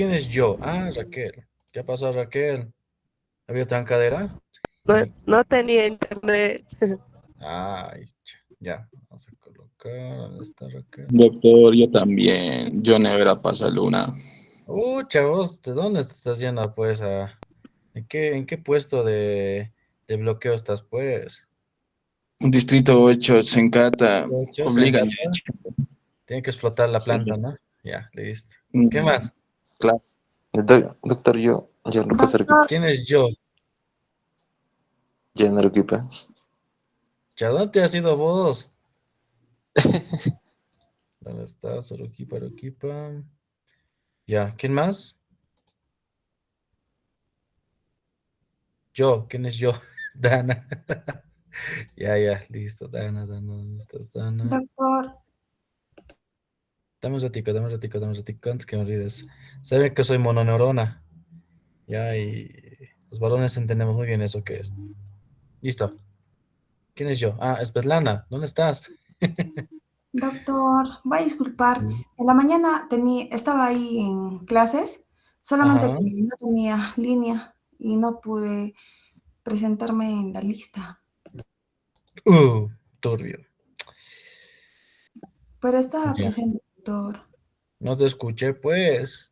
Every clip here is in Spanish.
¿Quién es yo? Ah, Raquel. ¿Qué pasó, Raquel? ¿Había trancadera? No, no tenía internet. Ay, ya. Vamos a colocar. ¿Dónde está Raquel? Doctor, yo también. Yo Nevera pasa Luna. Chavos, ¿de dónde te estás yendo, pues? ¿En qué puesto de bloqueo estás, pues? Distrito 8, Sencata. Ocho, se Oblígame. encanta. Tiene que explotar la Sí. planta, ¿no? Ya, listo. ¿Qué Mm, más? Claro. Doctor, yo, Gianluca Doctor, Cerquita, ¿Quién es yo? Gianluca Arequipa. ¿Ya dónde te has ido vos? ¿Dónde estás? Arequipa, Arequipa. Ya, ¿quién más? Yo, ¿quién es yo? Dana. Ya, ya, listo, Dana, Dana, ¿dónde estás, Dana? doctor, Dame un ratico, dame un ratico, dame un ratico antes que me olvides. Saben que soy mononeurona. Ya, y los varones entendemos muy bien eso que es. Listo. ¿Quién es yo? Ah, es Svetlana. ¿Dónde estás? doctor, va a disculpar. Sí. En la mañana estaba ahí en clases, solamente Ajá. que no tenía línea y no pude presentarme en la lista. Turbio. Pero estaba Ya. presente, doctor. No te escuché, pues.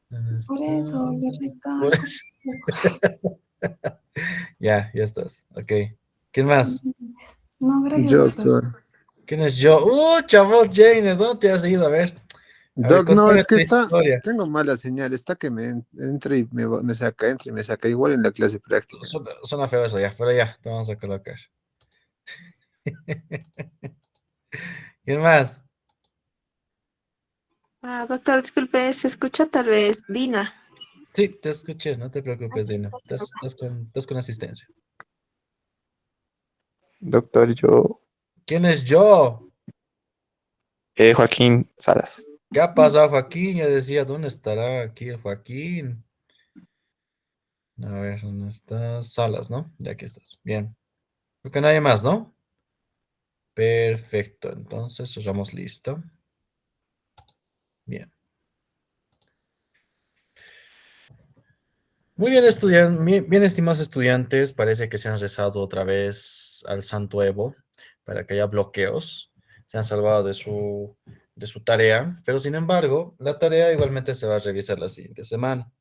¿Dónde Por eso le estás? Por recalco. eso. Ya estás. Ok. ¿Quién más? No, gracias, Yo, doctor. doctor. ¿Quién es yo? Chaval, James, ¿dónde te has ido? A ver, Doc, no, contame es que tu historia. tengo mala señal, está que entre y me saca, entra y me saca, igual en la clase práctica. Suena feo eso ya, pero ya, te vamos a colocar. ¿Quién más? Ah, doctor, disculpe, se escucha tal vez Dina. Sí, te escuché, no te preocupes, Dina. Estás con asistencia. Doctor, yo, ¿Quién es yo? Joaquín Salas. ¿Qué ha pasado, Joaquín? Ya decía, ¿dónde estará aquí el Joaquín? A ver, ¿dónde estás? Salas, ¿no? Ya aquí estás. Bien. Creo que nadie más, ¿no? Perfecto. Entonces cerramos listo. Bien. Muy bien, bien, estimados estudiantes. Parece que se han rezado otra vez al Santo Evo para que haya bloqueos. Se han salvado de su tarea. Pero sin embargo, la tarea igualmente se va a revisar la siguiente semana.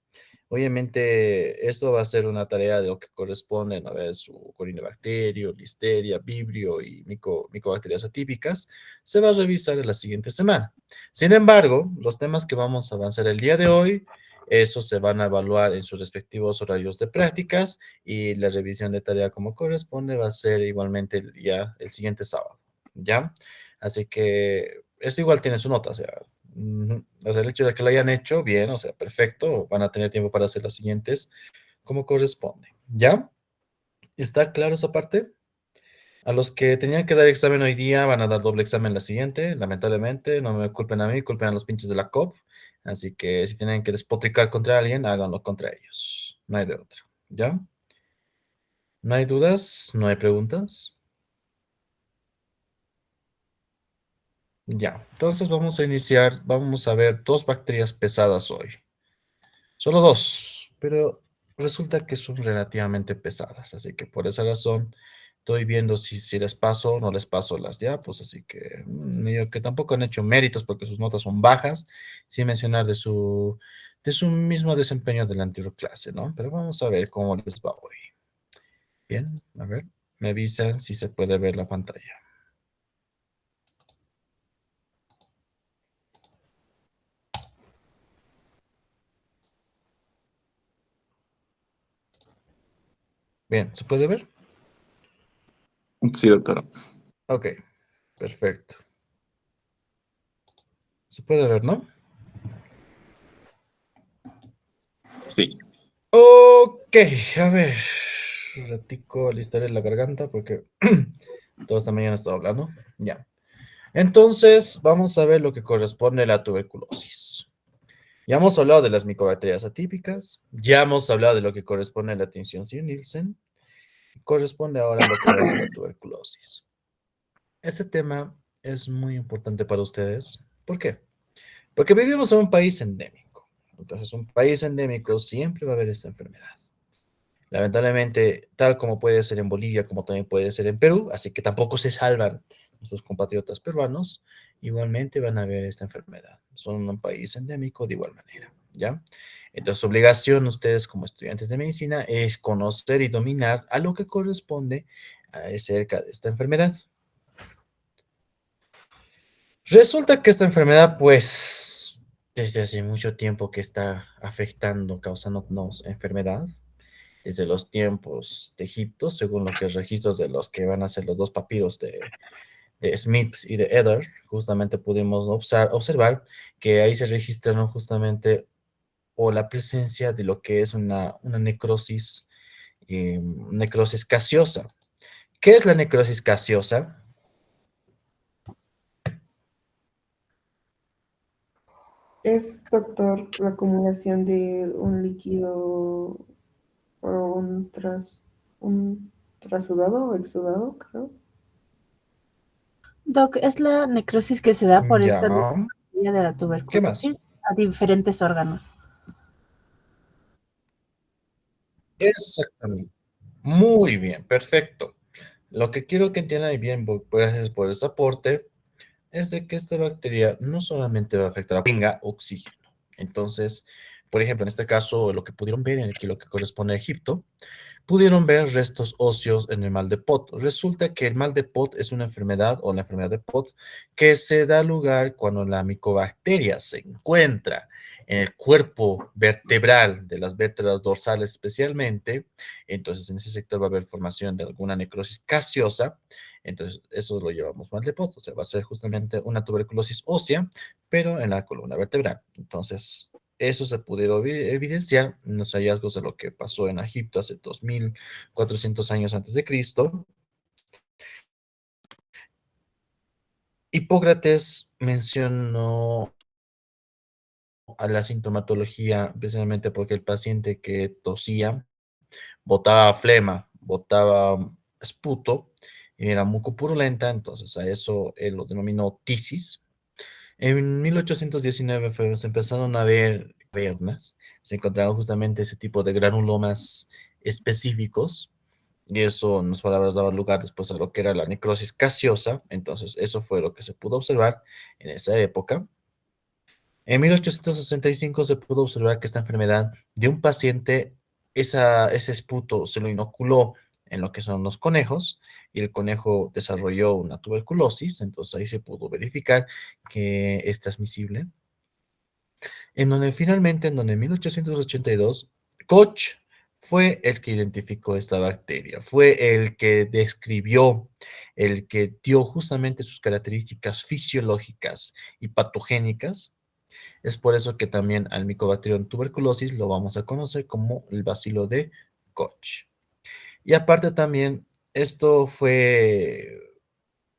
Obviamente, esto va a ser una tarea de lo que corresponde, ¿no? A su Corynebacterio, Listeria, Vibrio y micobacterias atípicas. Se va a revisar en la siguiente semana. Sin embargo, los temas que vamos a avanzar el día de hoy, esos se van a evaluar en sus respectivos horarios de prácticas y la revisión de tarea como corresponde va a ser igualmente el siguiente sábado, ¿ya? Así que eso igual tiene su nota, o sea, o sea, el hecho de que lo hayan hecho bien, o sea, perfecto, van a tener tiempo para hacer las siguientes como corresponde, ¿ya? ¿Está claro esa parte? A los que tenían que dar examen hoy día van a dar doble examen la siguiente, lamentablemente, no me culpen a mí, culpen a los pinches de la COP, así que si tienen que despotricar contra alguien, háganlo contra ellos, no hay de otra, ¿ya? ¿No hay dudas? ¿No hay preguntas? Ya, entonces vamos a iniciar, vamos a ver dos bacterias pesadas hoy. Solo dos, pero resulta que son relativamente pesadas, así que por esa razón estoy viendo si les paso o no les paso las diapos, así que medio que tampoco han hecho méritos porque sus notas son bajas, sin mencionar de su mismo desempeño de la anterior clase, ¿no? Pero vamos a ver cómo les va hoy. Bien, a ver, me avisan si se puede ver la pantalla. Bien, ¿se puede ver? Sí, doctor. Ok, perfecto. Se puede ver, ¿no? Sí. Ok, a ver. Un ratico alistaré la garganta porque toda esta mañana he estado hablando. Ya. Entonces, vamos a ver lo que corresponde a la tuberculosis. Ya hemos hablado de las micobacterias atípicas. Ya hemos hablado de lo que corresponde a la tinción Nielsen. Corresponde ahora a lo que va a ser la tuberculosis. Este tema es muy importante para ustedes. ¿Por qué? Porque vivimos en un país endémico. Entonces, un país endémico siempre va a haber esta enfermedad. Lamentablemente, tal como puede ser en Bolivia, como también puede ser en Perú, así que tampoco se salvan nuestros compatriotas peruanos, igualmente van a haber esta enfermedad. Son un país endémico de igual manera, ¿ya? Entonces, su obligación ustedes como estudiantes de medicina es conocer y dominar a lo que corresponde acerca de esta enfermedad. Resulta que esta enfermedad, pues, desde hace mucho tiempo que está afectando, causándonos enfermedad, desde los tiempos de Egipto, según lo que registros de los que van a ser los dos papiros de Smith y de Eder, justamente pudimos observar que ahí se registraron justamente o la presencia de lo que es una necrosis gaseosa. ¿Qué es la necrosis gaseosa? Es, doctor, la acumulación de un líquido o un trasudado o exudado, creo. Doc, es la necrosis que se da por esta Ya. vía de la ¿Qué más? tuberculosis a diferentes órganos. Exactamente. Muy bien, perfecto. Lo que quiero que entiendan y bien, gracias por ese aporte, es de que esta bacteria no solamente va a afectar a tenga oxígeno. Entonces, por ejemplo, en este caso, lo que pudieron ver en lo que corresponde a Egipto, pudieron ver restos óseos en el mal de Pot. Resulta que el mal de Pot es una enfermedad o la enfermedad de Pot que se da lugar cuando la micobacteria se encuentra en el cuerpo vertebral de las vértebras dorsales especialmente. Entonces en ese sector va a haber formación de alguna necrosis gaseosa. Entonces eso lo llevamos mal de Pot. O sea, va a ser justamente una tuberculosis ósea, pero en la columna vertebral. Entonces eso se pudieron evidenciar en los hallazgos de lo que pasó en Egipto hace 2400 años antes de Cristo. Hipócrates mencionó a la sintomatología precisamente porque el paciente que tosía botaba flema, botaba esputo y era mucopurulenta, entonces a eso él lo denominó tisis. En 1819 se empezaron a ver cavernas, se encontraron justamente ese tipo de granulomas específicos, y eso, en las palabras, daba lugar después a lo que era la necrosis gaseosa. Entonces eso fue lo que se pudo observar en esa época. En 1865 se pudo observar que esta enfermedad de un paciente, ese esputo se lo inoculó en lo que son los conejos y el conejo desarrolló una tuberculosis, entonces ahí se pudo verificar que es transmisible. En donde en 1882, Koch fue el que identificó esta bacteria, fue el que describió, el que dio justamente sus características fisiológicas y patogénicas. Es por eso que también al Mycobacterium tuberculosis lo vamos a conocer como el bacilo de Koch. Y aparte también, esto fue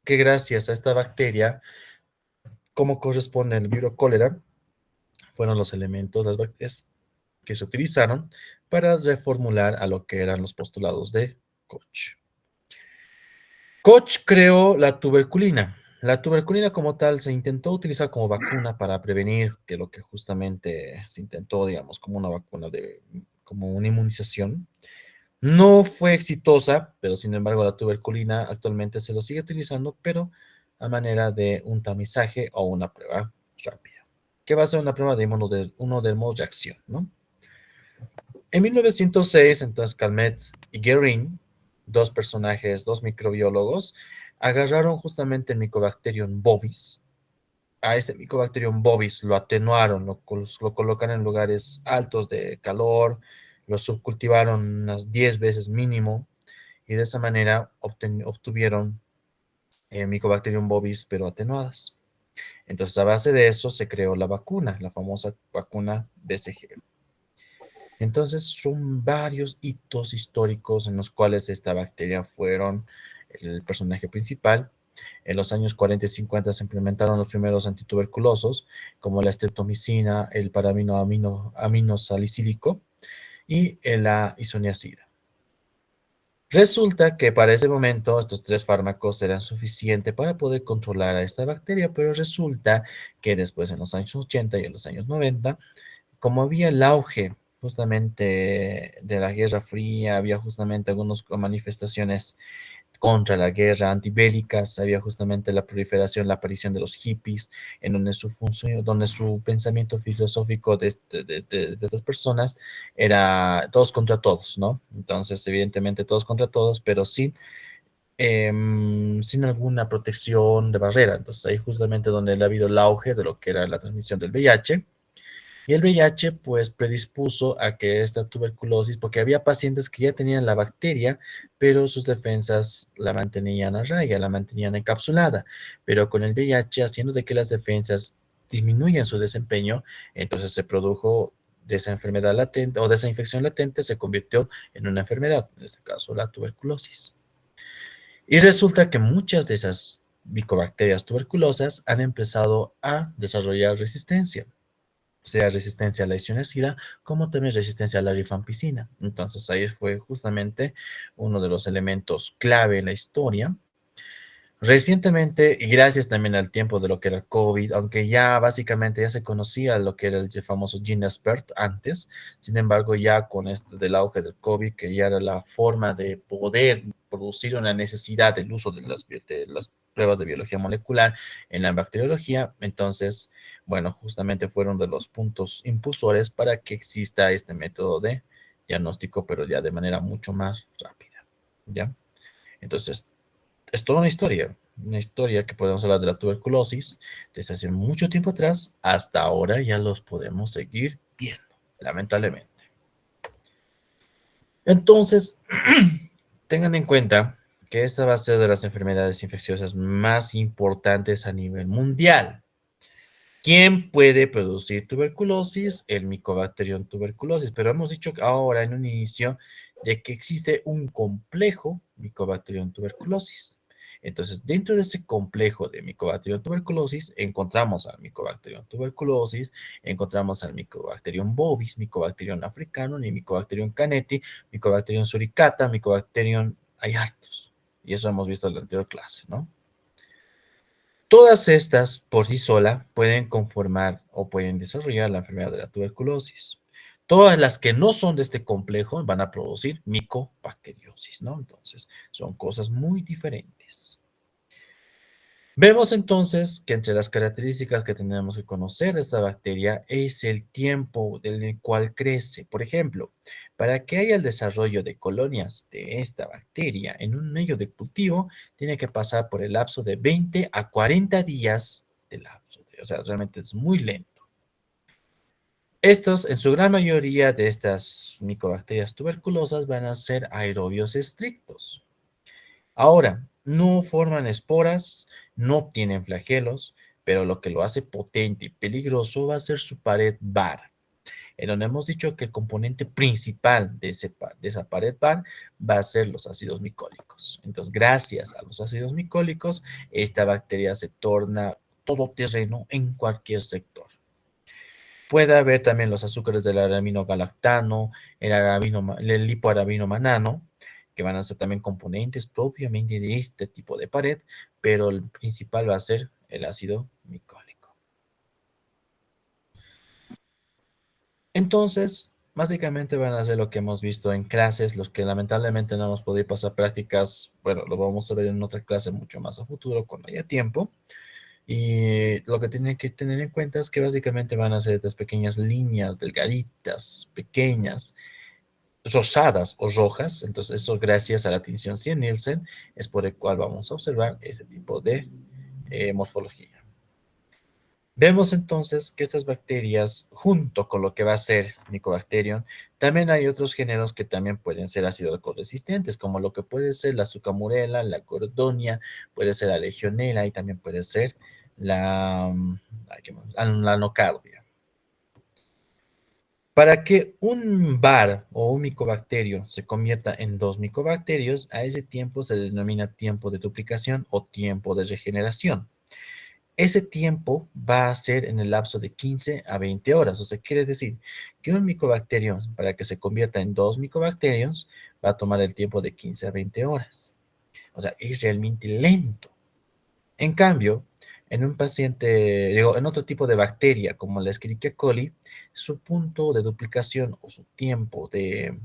que gracias a esta bacteria, como corresponde al virus cólera, fueron los elementos, las bacterias que se utilizaron para reformular a lo que eran los postulados de Koch. Koch creó la tuberculina. La tuberculina como tal se intentó utilizar como vacuna para prevenir que lo que justamente se intentó, digamos, como una vacuna como una inmunización. No fue exitosa, pero sin embargo la tuberculina actualmente se lo sigue utilizando, pero a manera de un tamizaje o una prueba rápida, que va a ser una prueba de reacción, ¿no? En 1906, entonces, Calmet y Guerin, dos personajes, dos microbiólogos, agarraron justamente el Mycobacterium bovis. A este Mycobacterium bovis lo atenuaron, lo colocaron en lugares altos de calor, lo subcultivaron unas 10 veces mínimo, y de esa manera obtuvieron Mycobacterium bovis, pero atenuadas. Entonces, a base de eso se creó la vacuna, la famosa vacuna BCG. Entonces, son varios hitos históricos en los cuales esta bacteria fueron el personaje principal. En los años 40 y 50 se implementaron los primeros antituberculosos, como la streptomicina, el aminosalicílico y la isoniazida. Resulta que para ese momento estos tres fármacos eran suficientes para poder controlar a esta bacteria, pero resulta que después en los años 80 y en los años 90 como había el auge justamente de la Guerra Fría, había justamente algunas manifestaciones contra la guerra antibélicas, había justamente la proliferación, la aparición de los hippies, en donde su función, donde su pensamiento filosófico de estas personas era todos contra todos, ¿no? Entonces, evidentemente todos contra todos, pero sin alguna protección de barrera. Entonces, ahí justamente donde ha habido el auge de lo que era la transmisión del VIH. Y el VIH, pues, predispuso a que esta tuberculosis, porque había pacientes que ya tenían la bacteria, pero sus defensas la mantenían a raya, la mantenían encapsulada. Pero con el VIH, haciendo de que las defensas disminuyan su desempeño, entonces se produjo de esa enfermedad latente o de esa infección latente, se convirtió en una enfermedad, en este caso la tuberculosis. Y resulta que muchas de esas micobacterias tuberculosas han empezado a desarrollar resistencia, sea resistencia a la isoniazida, como también resistencia a la rifampicina. Entonces ahí fue justamente uno de los elementos clave en la historia. Recientemente, y gracias también al tiempo de lo que era el COVID, aunque ya básicamente ya se conocía lo que era el famoso Ginaspert antes, sin embargo ya con este del auge del COVID, que ya era la forma de poder producir una necesidad del uso de las pruebas de biología molecular en la bacteriología, entonces, bueno, justamente fueron de los puntos impulsores para que exista este método de diagnóstico, pero ya de manera mucho más rápida, ¿ya? Entonces, es toda una historia que podemos hablar de la tuberculosis desde hace mucho tiempo atrás hasta ahora ya los podemos seguir viendo, lamentablemente. Entonces, tengan en cuenta que esta va a ser de las enfermedades infecciosas más importantes a nivel mundial. ¿Quién puede producir tuberculosis? El Mycobacterium tuberculosis, pero hemos dicho ahora en un inicio de que existe un complejo Mycobacterium tuberculosis. Entonces, dentro de ese complejo de Mycobacterium tuberculosis, encontramos al Mycobacterium tuberculosis, encontramos al Mycobacterium bovis, Mycobacterium africanum y Mycobacterium caneti, Mycobacterium suricata, Mycobacterium, hay hartos. Y eso hemos visto en la anterior clase, ¿no? Todas estas por sí sola pueden conformar o pueden desarrollar la enfermedad de la tuberculosis. Todas las que no son de este complejo van a producir micobacteriosis, ¿no? Entonces, son cosas muy diferentes. Vemos entonces que entre las características que tenemos que conocer de esta bacteria es el tiempo en el cual crece. Por ejemplo, para que haya el desarrollo de colonias de esta bacteria en un medio de cultivo, tiene que pasar por el lapso de 20 a 40 días de lapso. O sea, realmente es muy lento. Estos, en su gran mayoría de estas micobacterias tuberculosas, van a ser aerobios estrictos. Ahora, no forman esporas, no tienen flagelos, pero lo que lo hace potente y peligroso va a ser su pared Barr, en donde hemos dicho que el componente principal de esa pared Barr va a ser los ácidos micólicos. Entonces, gracias a los ácidos micólicos, esta bacteria se torna todoterreno en cualquier sector. Puede haber también los azúcares del araminogalactano, el lipoarabinomanano, que van a ser también componentes propiamente de este tipo de pared, pero el principal va a ser el ácido micólico. Entonces, básicamente van a ser lo que hemos visto en clases, los que lamentablemente no hemos podido pasar prácticas, bueno, lo vamos a ver en otra clase mucho más a futuro cuando haya tiempo. Y lo que tienen que tener en cuenta es que básicamente van a ser estas pequeñas líneas delgaditas, pequeñas, rosadas o rojas. Entonces, eso gracias a la tinción Cien-Nielsen es por el cual vamos a observar este tipo de morfología. Vemos entonces que estas bacterias, junto con lo que va a ser Mycobacterium, también hay otros géneros que también pueden ser ácido resistentes, como lo que puede ser la Zucamurella, la Gordonia, puede ser la Legionella y también puede ser la Nocardia. Para que un bar o un micobacterio se convierta en dos micobacterios, a ese tiempo se denomina tiempo de duplicación o tiempo de regeneración. Ese tiempo va a ser en el lapso de 15 a 20 horas. O sea, quiere decir que un micobacterio, para que se convierta en dos micobacterios, va a tomar el tiempo de 15 a 20 horas. O sea, es realmente lento. En cambio, En un paciente, digo, en otro tipo de bacteria como la Escherichia coli, su punto de duplicación o su tiempo de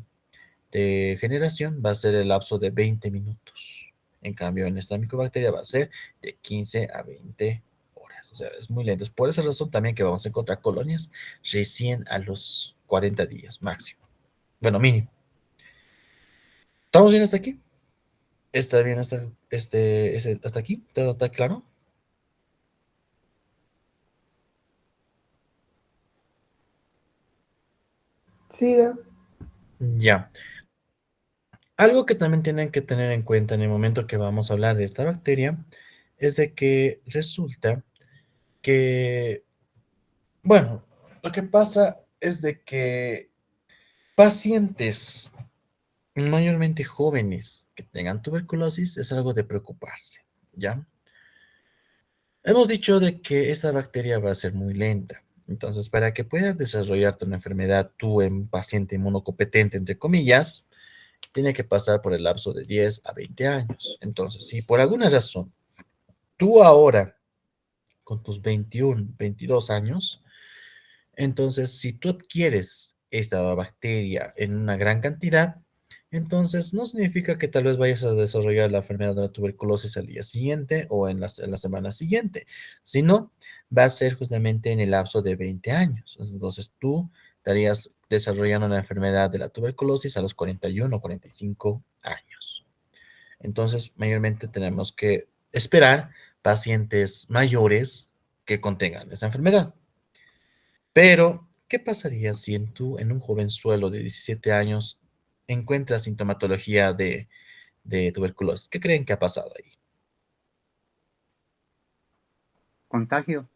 generación va a ser el lapso de 20 minutos. En cambio, en esta micobacteria va a ser de 15 a 20 horas. O sea, es muy lento. Es por esa razón también que vamos a encontrar colonias recién a los 40 días máximo. Bueno, mínimo. ¿Estamos bien hasta aquí? ¿Está bien hasta aquí? ¿Todo está claro? Sí, da. Ya. Algo que también tienen que tener en cuenta en el momento que vamos a hablar de esta bacteria es de que resulta que, bueno, lo que pasa es de que pacientes mayormente jóvenes que tengan tuberculosis es algo de preocuparse, ¿ya? Hemos dicho de que esta bacteria va a ser muy lenta. Entonces, para que puedas desarrollarte una enfermedad tú en paciente inmunocompetente, entre comillas, tiene que pasar por el lapso de 10 a 20 años. Entonces, si por alguna razón tú ahora, con tus 21, 22 años, entonces si tú adquieres esta bacteria en una gran cantidad, entonces no significa que tal vez vayas a desarrollar la enfermedad de la tuberculosis al día siguiente o en la semana siguiente, sino va a ser justamente en el lapso de 20 años. Entonces tú estarías desarrollando la enfermedad de la tuberculosis a los 41 o 45 años. Entonces, mayormente tenemos que esperar pacientes mayores que contengan esa enfermedad. Pero, ¿qué pasaría si en un jovenzuelo de 17 años encuentras sintomatología de tuberculosis? ¿Qué creen que ha pasado ahí? Contagio.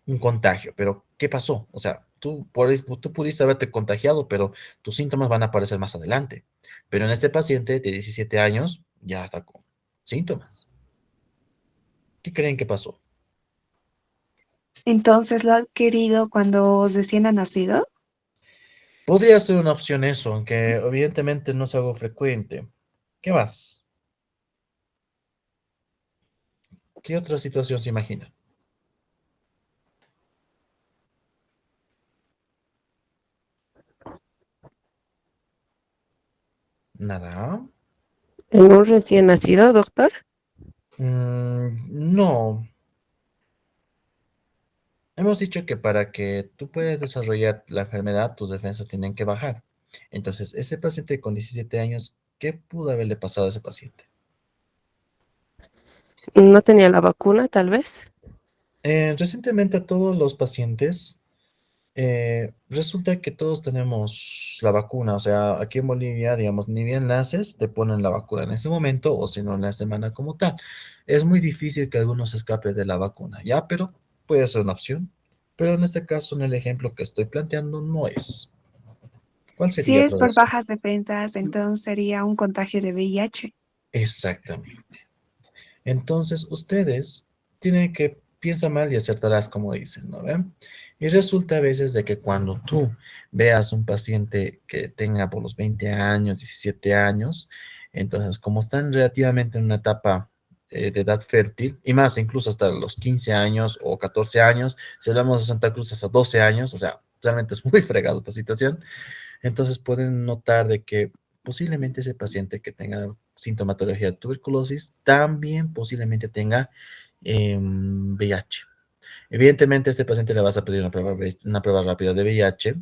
Un contagio, pero ¿qué pasó? O sea, tú pudiste haberte contagiado, pero tus síntomas van a aparecer más adelante. Pero en este paciente de 17 años ya está con síntomas. ¿Qué creen que pasó? Entonces, ¿lo ha adquirido cuando recién ha nacido? Podría ser una opción eso, aunque evidentemente no es algo frecuente. ¿Qué más? ¿Qué otra situación se imagina? Nada. ¿En un recién nacido, doctor? No. Hemos dicho que para que tú puedas desarrollar la enfermedad, tus defensas tienen que bajar. Entonces, ese paciente con 17 años, ¿qué pudo haberle pasado a ese paciente? ¿No tenía la vacuna, tal vez? Recientemente a todos los pacientes, resulta que todos tenemos la vacuna. O sea, aquí en Bolivia, digamos, ni bien naces, te ponen la vacuna en ese momento o si no en la semana como tal. Es muy difícil que algunos escape de la vacuna, ¿ya? Pero puede ser una opción. Pero en este caso, en el ejemplo que estoy planteando, no es. ¿Cuál Si sería es tu por razón? bajas defensas, entonces sería un contagio de VIH. Exactamente. Entonces, ustedes tienen que piensa mal y acertarás, como dicen, ¿no ven? Y resulta a veces de que cuando tú veas un paciente que tenga por los 20 años, 17 años, entonces, como están relativamente en una etapa de edad fértil, y más incluso hasta los 15 años o 14 años, si hablamos de Santa Cruz hasta 12 años, o sea, realmente es muy fregado esta situación, entonces pueden notar de que posiblemente ese paciente que tenga sintomatología de tuberculosis también posiblemente tenga VIH. Evidentemente, a este paciente le vas a pedir una prueba rápida de VIH.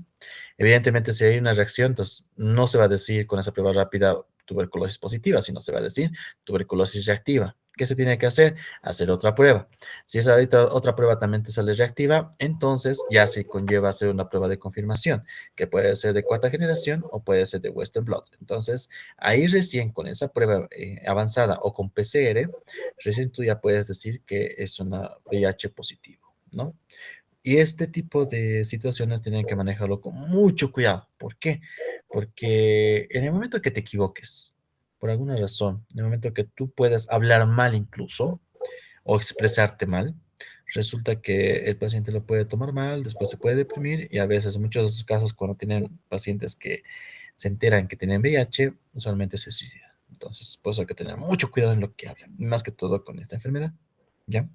Evidentemente, si hay una reacción, entonces no se va a decir con esa prueba rápida tuberculosis positiva, sino se va a decir tuberculosis reactiva. ¿Qué se tiene que hacer? Hacer otra prueba. Si esa otra prueba también te sale reactiva, entonces ya se conlleva hacer una prueba de confirmación, que puede ser de cuarta generación o puede ser de Western blot. Entonces, ahí recién con esa prueba avanzada o con PCR, recién tú ya puedes decir que es una VIH positivo, ¿no? Y este tipo de situaciones tienen que manejarlo con mucho cuidado. ¿Por qué? Porque en el momento que te equivoques, por alguna razón, en el momento que tú puedas hablar mal incluso o expresarte mal, resulta que el paciente lo puede tomar mal, después se puede deprimir y a veces, en muchos de esos casos, cuando tienen pacientes que se enteran que tienen VIH, usualmente se suicidan. Entonces, por eso hay que tener mucho cuidado en lo que hablan, más que todo con esta enfermedad. ¿ya?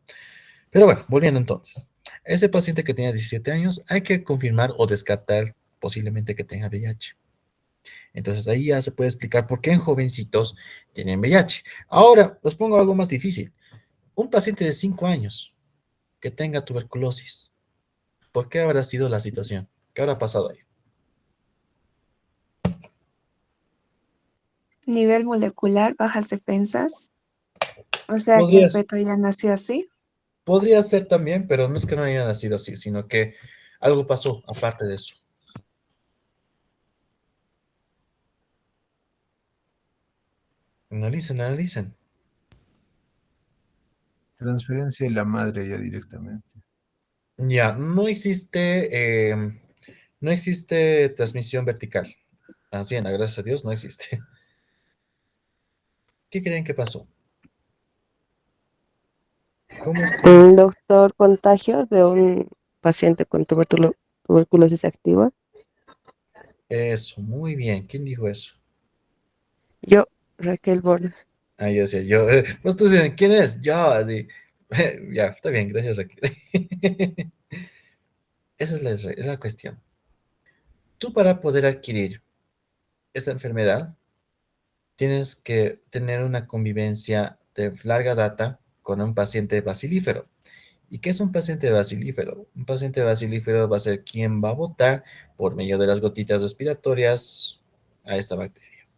Pero bueno, volviendo entonces. Ese paciente que tenía 17 años, hay que confirmar o descartar posiblemente que tenga VIH. Entonces ahí ya se puede explicar por qué en jovencitos tienen VIH. Ahora, les pongo algo más difícil. Un paciente de 5 años que tenga tuberculosis, ¿por qué habrá sido la situación? ¿Qué habrá pasado ahí? Nivel molecular, bajas defensas. O sea que el Podría, feto ya nació así. podría ser también, pero no es que no haya nacido así, sino que algo pasó aparte de eso. Analicen, analicen. Transferencia de la madre ya directamente. Ya, no existe transmisión vertical. Más bien, gracias a Dios, no existe. ¿Qué creen que pasó? ¿Cómo es que Un doctor contagio de un paciente con tuberculosis activa. eso? Muy bien. ¿Quién dijo eso? Yo, Raquel Borges. Ah, yo decía, yo. Pues tú dices, ¿quién es? Yo, así. Ya, está bien, gracias, Raquel. Esa es la cuestión. Tú para poder adquirir esta enfermedad, tienes que tener una convivencia de larga data con un paciente bacilífero. ¿Y qué es un paciente bacilífero? Un paciente bacilífero va a ser quien va a botar por medio de las gotitas respiratorias a esta bacteria.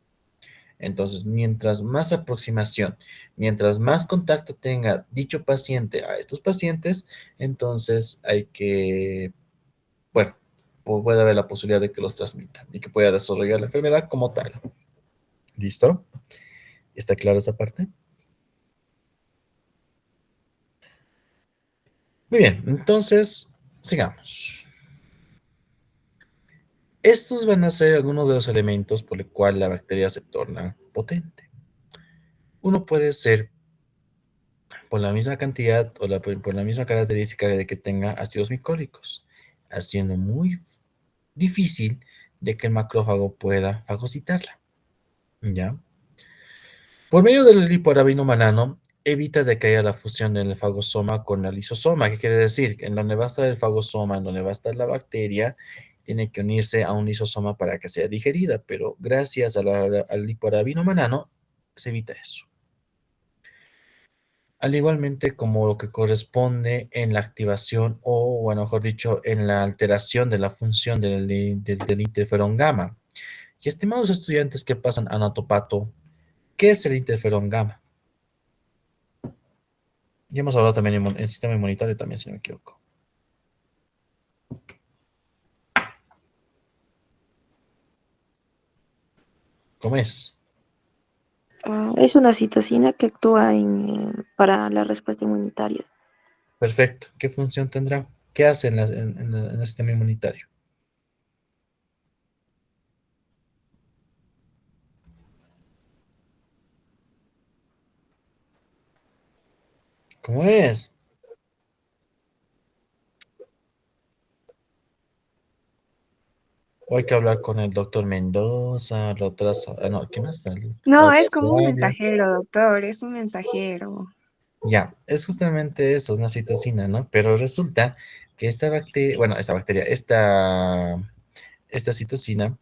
Entonces, mientras más aproximación, mientras más contacto tenga dicho paciente a estos pacientes, entonces hay que, bueno, puede haber la posibilidad de que los transmitan y que pueda desarrollar la enfermedad como tal. ¿Listo? ¿Está clara esa parte? Muy bien, entonces, sigamos. Estos van a ser algunos de los elementos por el cual la bacteria se torna potente. Uno puede ser por la misma cantidad o por la misma característica de que tenga ácidos micólicos, haciendo muy difícil de que el macrófago pueda fagocitarla. ¿Ya? Por medio del lipoarabino manano, evita de que haya la fusión del fagosoma con el lisosoma. ¿Qué quiere decir? En donde va a estar el fagosoma, en donde va a estar la bacteria, tiene que unirse a un lisosoma para que sea digerida, pero gracias al lipoarabino manano se evita eso. Al igualmente como lo que corresponde en la activación o mejor dicho, en la alteración de la función del interferón gamma. Y estimados estudiantes que pasan a anatopato, ¿qué es el interferón gamma? Ya hemos hablado también en sistema inmunitario también, si no me equivoco. ¿Cómo es? Es una citocina que actúa para la respuesta inmunitaria. Perfecto. ¿Qué función tendrá? ¿Qué hace en el sistema inmunitario? ¿Cómo es? O hay que hablar con el doctor Mendoza, la otra, no, ¿qué más? La No, otra es como un Sarabia. mensajero, doctor, es un mensajero. Ya, es justamente eso, es una citocina, ¿no? Pero resulta que esta bacteria, bueno, esta citocina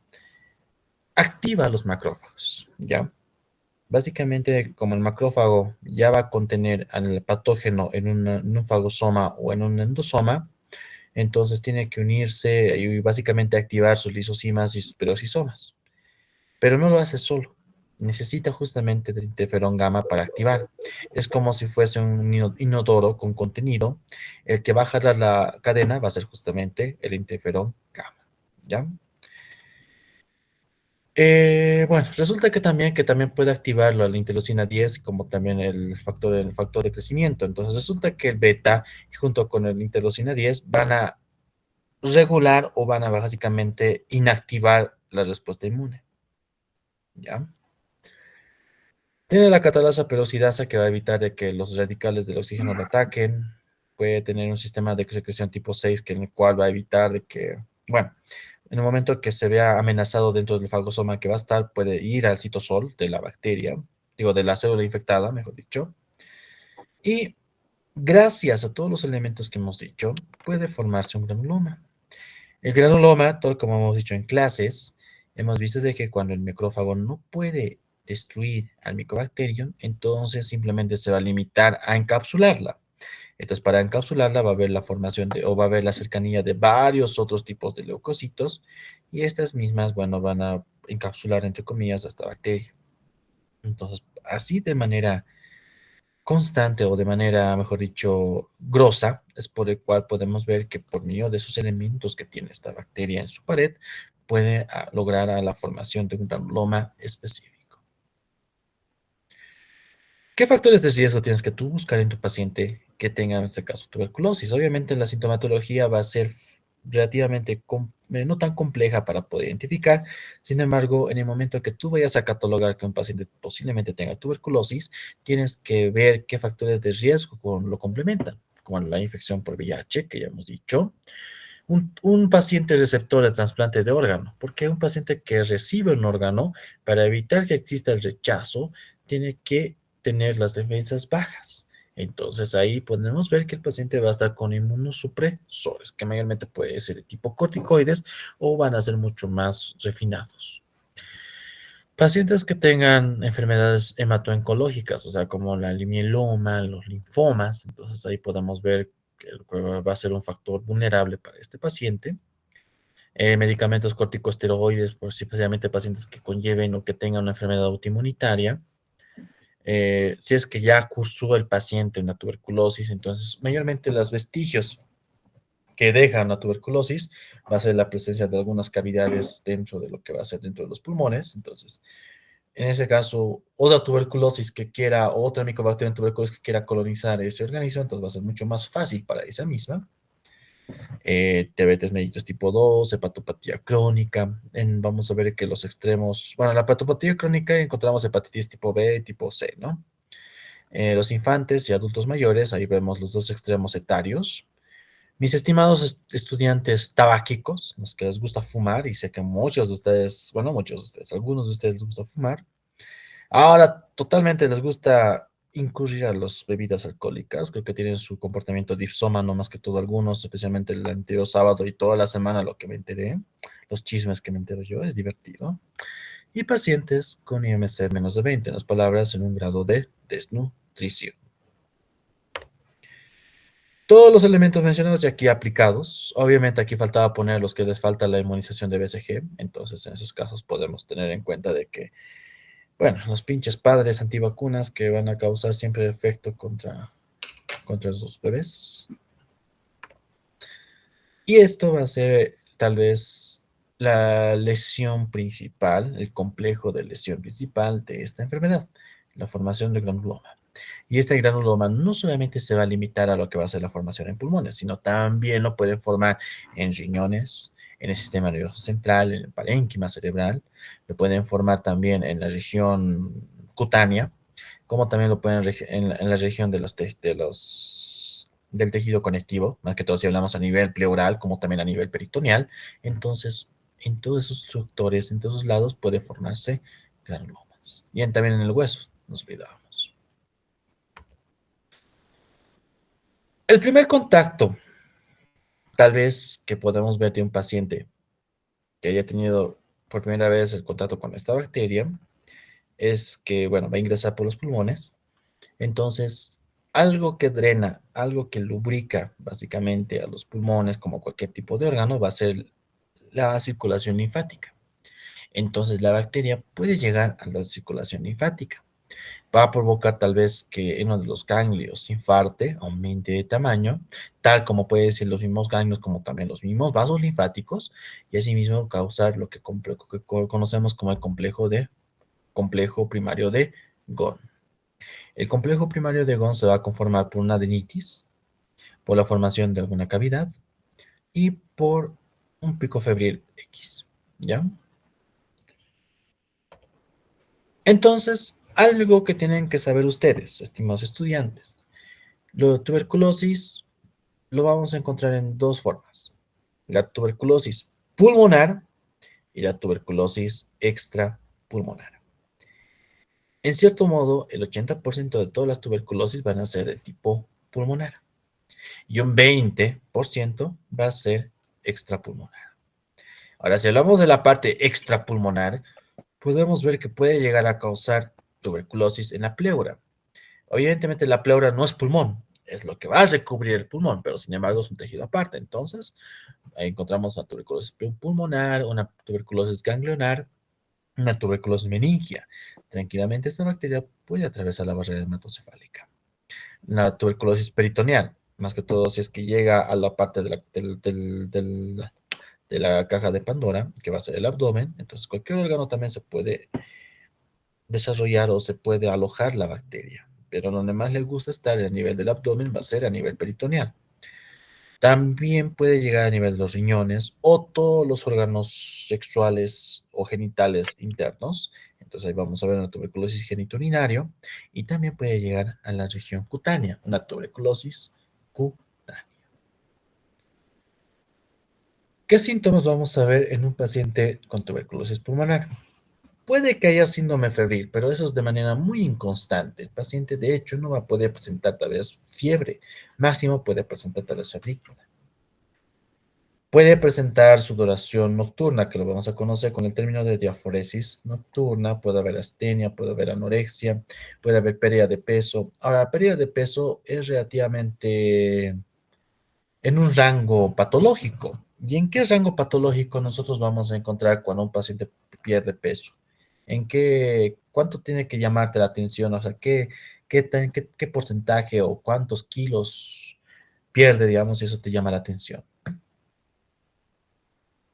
activa a los macrófagos, ¿ya? Básicamente, como el macrófago ya va a contener al patógeno en un fagosoma o en un endosoma, entonces tiene que unirse y básicamente activar sus lisosimas y sus peroxisomas. Pero no lo hace solo. Necesita justamente del interferón gamma para activar. Es como si fuese un inodoro con contenido. El que va a jalar la cadena va a ser justamente el interferón gamma. ¿Ya? Bueno, resulta que también puede activarlo la interleucina 10 como también el factor de crecimiento. Entonces resulta que el beta junto con el interleucina 10 van a regular o van a básicamente inactivar la respuesta inmune. ¿Ya? Tiene la catalasa peroxidasa que va a evitar de que los radicales del oxígeno lo ataquen. Puede tener un sistema de secreción tipo 6 en el cual va a evitar de que, bueno, en el momento que se vea amenazado dentro del fagosoma que va a estar, puede ir al citosol de la bacteria, digo, de la célula infectada, mejor dicho. Y gracias a todos los elementos que hemos dicho, puede formarse un granuloma. El granuloma, tal como hemos dicho en clases, hemos visto de que cuando el macrófago no puede destruir al Mycobacterium, entonces simplemente se va a limitar a encapsularla. Entonces, para encapsularla va a haber la formación o va a haber la cercanía de varios otros tipos de leucocitos y estas mismas, bueno, van a encapsular, entre comillas, a esta bacteria. Entonces, así de manera constante o de manera, mejor dicho, grosa, es por el cual podemos ver que por medio de esos elementos que tiene esta bacteria en su pared, puede lograr la formación de un granuloma específico. ¿Qué factores de riesgo tienes que tú buscar en tu paciente que tenga, en este caso, tuberculosis? Obviamente la sintomatología va a ser relativamente no tan compleja para poder identificar. Sin embargo, en el momento que tú vayas a catalogar que un paciente posiblemente tenga tuberculosis, tienes que ver qué factores de riesgo lo complementan, como la infección por VIH, que ya hemos dicho. Un paciente receptor de trasplante de órgano, porque un paciente que recibe un órgano, para evitar que exista el rechazo, tiene que tener las defensas bajas. Entonces ahí podemos ver que el paciente va a estar con inmunosupresores, que mayormente puede ser de tipo corticoides o van a ser mucho más refinados. Pacientes que tengan enfermedades hematooncológicas, o sea, como la mieloma, los linfomas, entonces ahí podemos ver que va a ser un factor vulnerable para este paciente. Medicamentos corticosteroides, por especialmente pacientes que conlleven o que tengan una enfermedad autoinmunitaria. Si es que ya cursó el paciente una tuberculosis, entonces mayormente los vestigios que deja una tuberculosis va a ser la presencia de algunas cavidades dentro de lo que va a ser dentro de los pulmones. Entonces, en ese caso, otra tuberculosis que quiera, otra micobacteria tuberculosis que quiera colonizar ese organismo, entonces va a ser mucho más fácil para esa misma. Diabetes mellitus tipo 2, hepatopatía crónica. Vamos a ver que los extremos, bueno, la hepatopatía crónica encontramos hepatitis tipo B y tipo C, ¿no? Los infantes y adultos mayores, ahí vemos los dos extremos etarios. Mis estimados estudiantes tabáquicos, los que les gusta fumar, y sé que muchos de ustedes, bueno, muchos de ustedes, algunos de ustedes les gusta fumar. Ahora, totalmente les gusta incurrir a las bebidas alcohólicas. Creo que tienen su comportamiento dipsómano más que todo algunos, especialmente el anterior sábado y toda la semana lo que me enteré, los chismes que me entero yo, es divertido. Y pacientes con IMC menos de 20, en las palabras, en un grado de desnutrición. Todos los elementos mencionados ya aquí aplicados. Obviamente aquí faltaba poner los que les falta la inmunización de BCG. Entonces en esos casos podemos tener en cuenta de que, bueno, los pinches padres antivacunas que van a causar siempre efecto contra los bebés. Y esto va a ser tal vez la lesión principal, el complejo de lesión principal de esta enfermedad, la formación de granuloma. Y este granuloma no solamente se va a limitar a lo que va a ser la formación en pulmones, sino también lo puede formar en riñones, en el sistema nervioso central, en el parénquima cerebral, lo pueden formar también en la región cutánea, como también lo pueden en la región del tejido conectivo, más que todo si hablamos a nivel pleural, como también a nivel peritoneal. Entonces, en todos esos sectores, en todos esos lados, puede formarse granulomas. Y también en el hueso, nos olvidábamos. El primer contacto, tal vez que podemos ver de un paciente que haya tenido por primera vez el contacto con esta bacteria, es que, bueno, va a ingresar por los pulmones. Entonces, algo que drena, algo que lubrica básicamente a los pulmones, como cualquier tipo de órgano, va a ser la circulación linfática. Entonces, la bacteria puede llegar a la circulación linfática. Va a provocar tal vez que uno de los ganglios se infarte, aumente de tamaño, tal como puede ser los mismos ganglios, como también los mismos vasos linfáticos, y asimismo causar lo que conocemos como el complejo primario de Ghon. El complejo primario de Ghon se va a conformar por una adenitis, por la formación de alguna cavidad y por un pico febril X, ¿ya? Entonces, algo que tienen que saber ustedes, estimados estudiantes, la tuberculosis lo vamos a encontrar en dos formas, la tuberculosis pulmonar y la tuberculosis extrapulmonar. En cierto modo, el 80% de todas las tuberculosis van a ser de tipo pulmonar y un 20% va a ser extrapulmonar. Ahora, si hablamos de la parte extrapulmonar, podemos ver que puede llegar a causar tuberculosis en la pleura. Evidentemente, la pleura no es pulmón, es lo que va a recubrir el pulmón, pero sin embargo es un tejido aparte. Entonces, ahí encontramos una tuberculosis pulmonar, una tuberculosis ganglionar, una tuberculosis meningia. Tranquilamente, esta bacteria puede atravesar la barrera hematocefálica. La tuberculosis peritoneal, más que todo si es que llega a la parte de la caja de Pandora, que va a ser el abdomen, entonces cualquier órgano también se puede desarrollar o se puede alojar la bacteria, pero donde más le gusta estar a nivel del abdomen va a ser a nivel peritoneal. También puede llegar a nivel de los riñones o todos los órganos sexuales o genitales internos. Entonces ahí vamos a ver una tuberculosis genitourinario y también puede llegar a la región cutánea, una tuberculosis cutánea. ¿Qué síntomas vamos a ver en un paciente con tuberculosis pulmonar? Puede que haya síndrome febril, pero eso es de manera muy inconstante. El paciente, de hecho, no va a poder presentar tal vez fiebre. Máximo puede presentar tal vez febrícula. Puede presentar sudoración nocturna, que lo vamos a conocer con el término de diaforesis nocturna. Puede haber astenia, puede haber anorexia, puede haber pérdida de peso. Ahora, la pérdida de peso es relativamente en un rango patológico. ¿Y en qué rango patológico nosotros vamos a encontrar cuando un paciente pierde peso? ¿Cuánto tiene que llamarte la atención? O sea, ¿qué porcentaje o cuántos kilos pierde, digamos, si eso te llama la atención?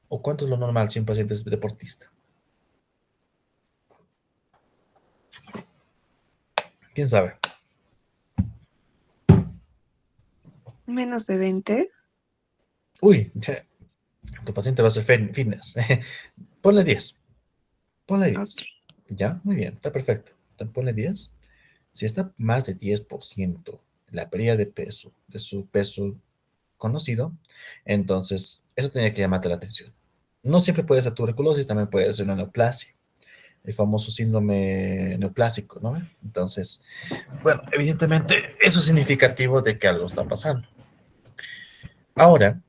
¿O cuánto es lo normal si un paciente es deportista? ¿Quién sabe? Menos de 20. Uy, tu paciente va a hacer fitness. Ponle 10. Ponle 10. Ok. Ya, muy bien, está perfecto. Ponle 10. Si está más de 10% la pérdida de peso, de su peso conocido, entonces eso tenía que llamarte la atención. No siempre puede ser tuberculosis, también puede ser una neoplasia, el famoso síndrome neoplásico, ¿no? Entonces, bueno, evidentemente eso es significativo de que algo está pasando. Ahora,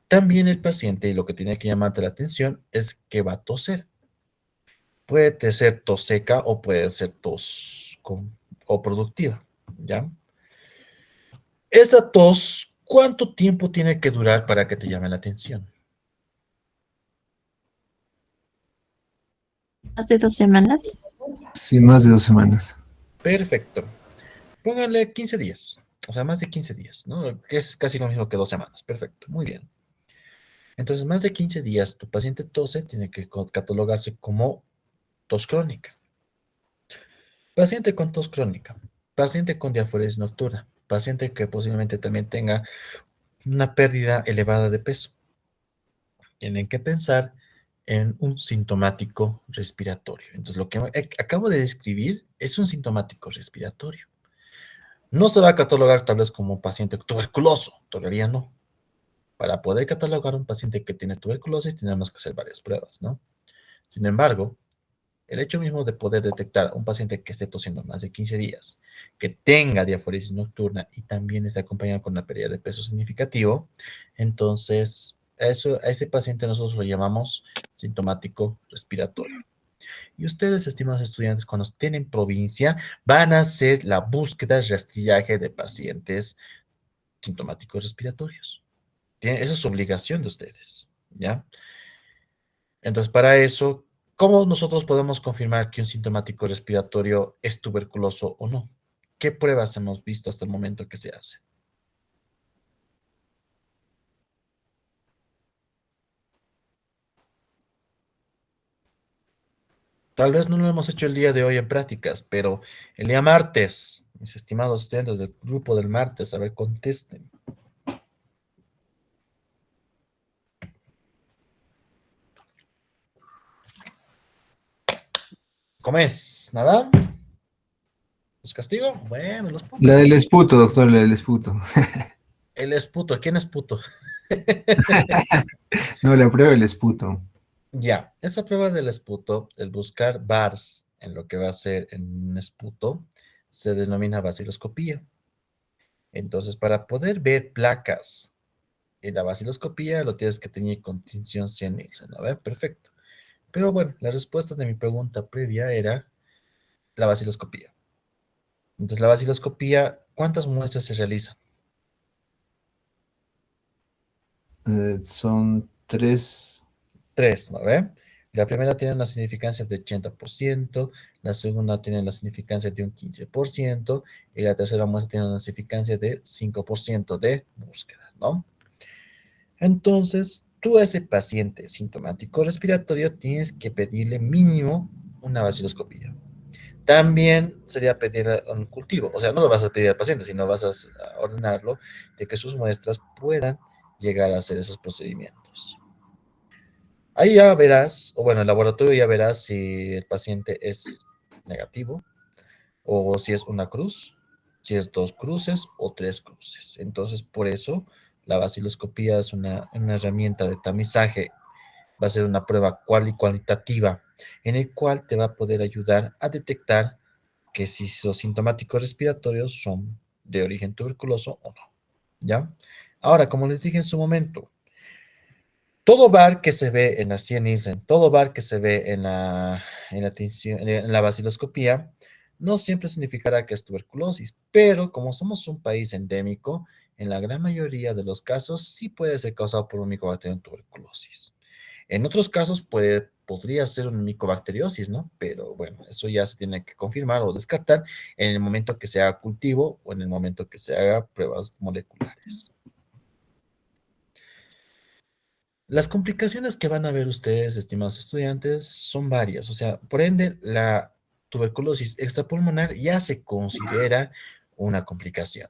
también el paciente, y lo que tiene que llamarte la atención, es que va a toser. Puede ser tos seca o puede ser tos o productiva, ¿ya? Esa tos, ¿cuánto tiempo tiene que durar para que te llame la atención? Más de 2 semanas. Sí, más de 2 semanas. Perfecto. Póngale 15 días, o sea, más de 15 días, ¿no? Que es casi lo mismo que 2 semanas. Perfecto, muy bien. Entonces, más de 15 días, tu paciente tose, tiene que catalogarse como tos crónica. Paciente con tos crónica, paciente con diaforesis nocturna, paciente que posiblemente también tenga una pérdida elevada de peso. Tienen que pensar en un sintomático respiratorio. Entonces, lo que acabo de describir es un sintomático respiratorio. No se va a catalogar tal vez como un paciente tuberculoso, todavía no. Para poder catalogar un paciente que tiene tuberculosis, tenemos que hacer varias pruebas, ¿no? Sin embargo, el hecho mismo de poder detectar a un paciente que esté tosiendo más de 15 días, que tenga diaforesis nocturna y también esté acompañado con una pérdida de peso significativo, entonces a ese paciente nosotros lo llamamos sintomático respiratorio. Y ustedes, estimados estudiantes, cuando estén en provincia, van a hacer la búsqueda y rastrillaje de pacientes sintomáticos respiratorios. Esa es obligación de ustedes, ¿ya? Entonces, para eso, ¿cómo nosotros podemos confirmar que un sintomático respiratorio es tuberculoso o no? ¿Qué pruebas hemos visto hasta el momento que se hace? Tal vez no lo hemos hecho el día de hoy en prácticas, pero el día martes, mis estimados estudiantes del grupo del martes, a ver, contesten. ¿Cómo es? ¿Nada? ¿Los castigo? Bueno, los pongo La del así. esputo, doctor, la del esputo. El es puto. ¿Quién es puto? No, la prueba del esputo. Ya, esa prueba del esputo, el buscar bars en lo que va a ser en un esputo, se denomina vaciloscopía. Entonces, para poder ver placas en la baciloscopía, lo tienes que tener con tinción 100 Nielsen, ¿no? ¿Ve? Perfecto. Pero bueno, la respuesta de mi pregunta previa era la baciloscopía. Entonces, la baciloscopía, ¿cuántas muestras se realizan? Son 3. 3, ¿no ve? La primera tiene una significancia de 80%, la segunda tiene la significancia de un 15% y la tercera muestra tiene una significancia de 5% de búsqueda, ¿no? Entonces, tú a ese paciente sintomático respiratorio tienes que pedirle mínimo una vaciloscopía. También sería pedir un cultivo, o sea, no lo vas a pedir al paciente, sino vas a ordenarlo de que sus muestras puedan llegar a hacer esos procedimientos. Ahí ya verás, o bueno, el laboratorio ya verás si el paciente es negativo o si es una cruz, si es 2 cruces o 3 cruces. Entonces, por eso la vaciloscopía es una herramienta de tamizaje, va a ser una prueba cualitativa en el cual te va a poder ayudar a detectar que si los sintomáticos respiratorios son de origen tuberculoso o no. ¿Ya? Ahora, como les dije en su momento, todo bar que se ve en la Nielsen, todo bar que se ve en la baciloscopía, no siempre significará que es tuberculosis, pero como somos un país endémico, en la gran mayoría de los casos sí puede ser causado por un micobacterio en tuberculosis. En otros casos podría ser una micobacteriosis, ¿no? Pero bueno, eso ya se tiene que confirmar o descartar en el momento que se haga cultivo o en el momento que se haga pruebas moleculares. Las complicaciones que van a ver ustedes, estimados estudiantes, son varias. O sea, por ende, la tuberculosis extrapulmonar ya se considera una complicación.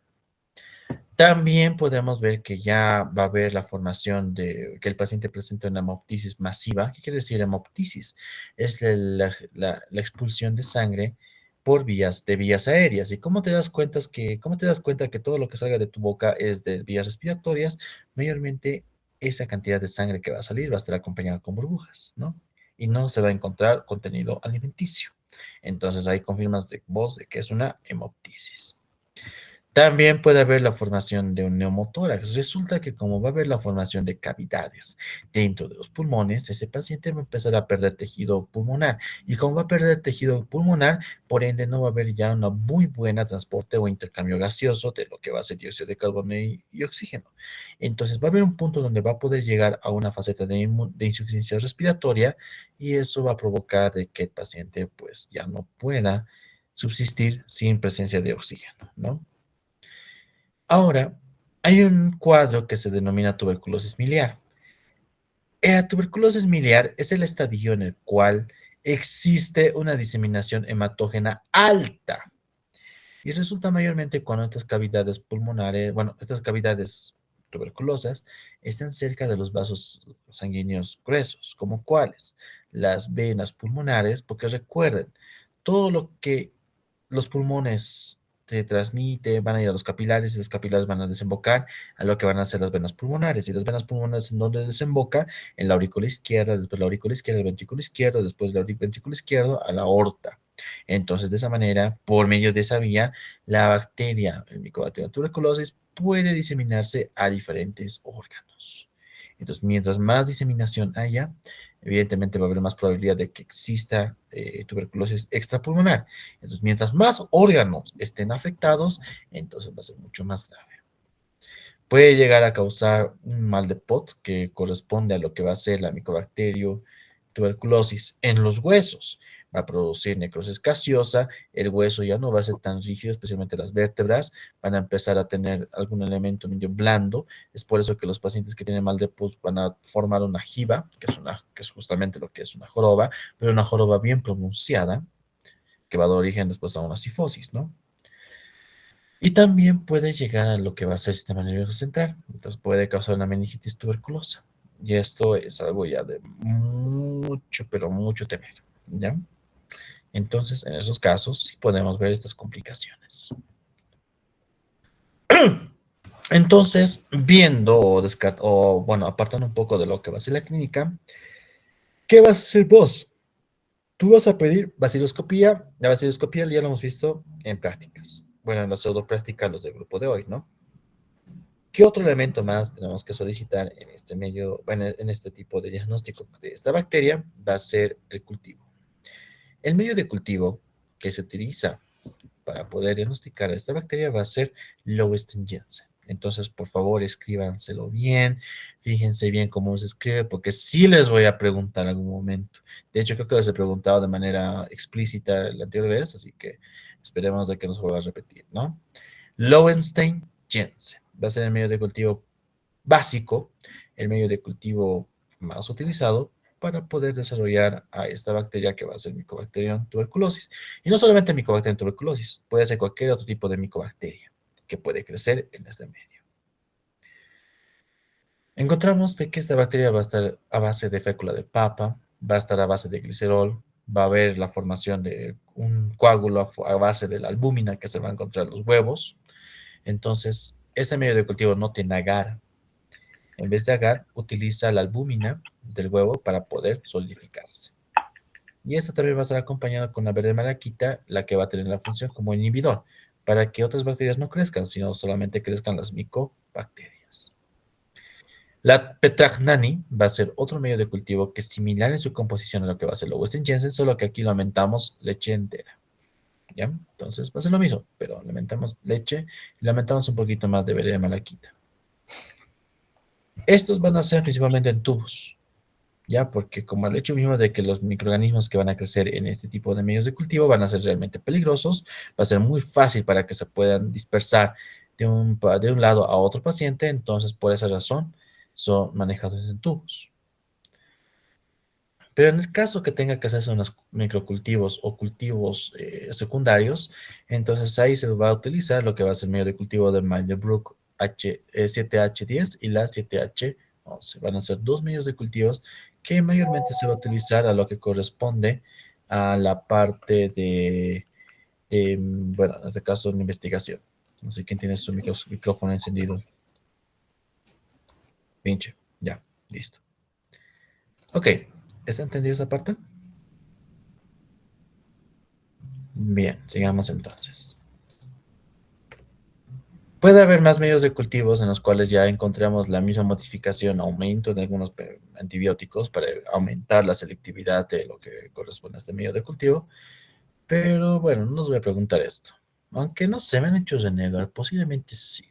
También podemos ver que ya va a haber la formación de que el paciente presenta una hemoptisis masiva. ¿Qué quiere decir hemoptisis? Es la expulsión de sangre por vías aéreas. ¿Y cómo te das cuenta que todo lo que salga de tu boca es de vías respiratorias? Mayormente esa cantidad de sangre que va a salir va a estar acompañada con burbujas, ¿no? Y no se va a encontrar contenido alimenticio. Entonces ahí confirmas vos de que es una hemoptisis. También puede haber la formación de un neumotórax. Resulta que como va a haber la formación de cavidades dentro de los pulmones, ese paciente va a empezar a perder tejido pulmonar. Y como va a perder tejido pulmonar, por ende no va a haber ya una muy buena transporte o intercambio gaseoso de lo que va a ser dióxido de carbono y oxígeno. Entonces va a haber un punto donde va a poder llegar a una faceta de insuficiencia respiratoria y eso va a provocar de que el paciente pues ya no pueda subsistir sin presencia de oxígeno, ¿no? Ahora, hay un cuadro que se denomina tuberculosis miliar. La tuberculosis miliar es el estadio en el cual existe una diseminación hematógena alta y resulta mayormente cuando estas cavidades pulmonares, bueno, estas cavidades tuberculosas están cerca de los vasos sanguíneos gruesos, como cuáles, las venas pulmonares, porque recuerden, todo lo que los pulmones se transmite, van a ir a los capilares y los capilares van a desembocar a lo que van a ser las venas pulmonares. Y las venas pulmonares en donde desemboca en la aurícula izquierda, después la aurícula izquierda, el ventrículo izquierdo, después la ventrículo izquierdo a la aorta. Entonces, de esa manera, por medio de esa vía, la bacteria, el Mycobacterium tuberculosis, puede diseminarse a diferentes órganos. Entonces, mientras más diseminación haya, evidentemente va a haber más probabilidad de que exista tuberculosis extrapulmonar. Entonces, mientras más órganos estén afectados, entonces va a ser mucho más grave. Puede llegar a causar un mal de Pot que corresponde a lo que va a ser la micobacterio tuberculosis en los huesos. Va a producir necrosis gaseosa, el hueso ya no va a ser tan rígido, especialmente las vértebras, van a empezar a tener algún elemento medio blando. Es por eso que los pacientes que tienen mal de Pot van a formar una jiba, que es justamente lo que es una joroba, pero una joroba bien pronunciada, que va a dar origen después a una cifosis, ¿no? Y también puede llegar a lo que va a ser el sistema nervioso central. Entonces puede causar una meningitis tuberculosa. Y esto es algo ya de mucho, pero mucho temer, ¿ya? Entonces, en esos casos sí podemos ver estas complicaciones. Entonces, viendo bueno, apartando un poco de lo que va a ser la clínica, ¿qué vas a hacer vos? Tú vas a pedir vaciloscopía. La vaciloscopía ya lo hemos visto en prácticas. Bueno, en la pseudopráctica, los del grupo de hoy, ¿no? ¿Qué otro elemento más tenemos que solicitar en este medio, bueno, en este tipo de diagnóstico de esta bacteria? Va a ser el cultivo. El medio de cultivo que se utiliza para poder diagnosticar esta bacteria va a ser Löwenstein-Jensen. Entonces, por favor, escríbanselo bien, fíjense bien cómo se escribe, porque sí les voy a preguntar en algún momento. De hecho, creo que les he preguntado de manera explícita la anterior vez, así que esperemos de que no se vuelva a repetir, ¿no? Löwenstein-Jensen va a ser el medio de cultivo básico, el medio de cultivo más utilizado para poder desarrollar a esta bacteria que va a ser Mycobacterium tuberculosis. Y no solamente Mycobacterium tuberculosis, puede ser cualquier otro tipo de micobacteria que puede crecer en este medio. Encontramos de que esta bacteria va a estar a base de fécula de papa, va a estar a base de glicerol, va a haber la formación de un coágulo a base de la albúmina que se va a encontrar en los huevos. Entonces, este medio de cultivo no tiene agar. En vez de agar, utiliza la albúmina del huevo para poder solidificarse. Y esta también va a estar acompañada con la verde malaquita, la que va a tener la función como inhibidor, para que otras bacterias no crezcan, sino solamente crezcan las micobacterias. La Petragnani va a ser otro medio de cultivo que es similar en su composición a lo que va a ser Löwenstein-Jensen, solo que aquí lo aumentamos leche entera. ¿Ya? Entonces va a ser lo mismo, pero le aumentamos leche y le aumentamos un poquito más de verde malaquita. Estos van a ser principalmente en tubos, ¿ya? Porque como el hecho mismo de que los microorganismos que van a crecer en este tipo de medios de cultivo van a ser realmente peligrosos, va a ser muy fácil para que se puedan dispersar de un lado a otro paciente, entonces por esa razón son manejados en tubos. Pero en el caso que tenga que hacerse unos microcultivos o cultivos secundarios, entonces ahí se va a utilizar lo que va a ser el medio de cultivo de Mildebrooke 7H10 y la 7H11. Van a ser dos medios de cultivos que mayormente se va a utilizar a lo que corresponde a la parte bueno, en este caso, en investigación. No sé quién tiene su micrófono encendido. Pinche, ya, listo. Ok, ¿está entendida esa parte? Bien, sigamos entonces. Puede haber más medios de cultivos en los cuales ya encontramos la misma modificación, aumento de algunos antibióticos para aumentar la selectividad de lo que corresponde a este medio de cultivo. Pero bueno, no os voy a preguntar esto. Aunque no se me han hecho renegar, posiblemente sí.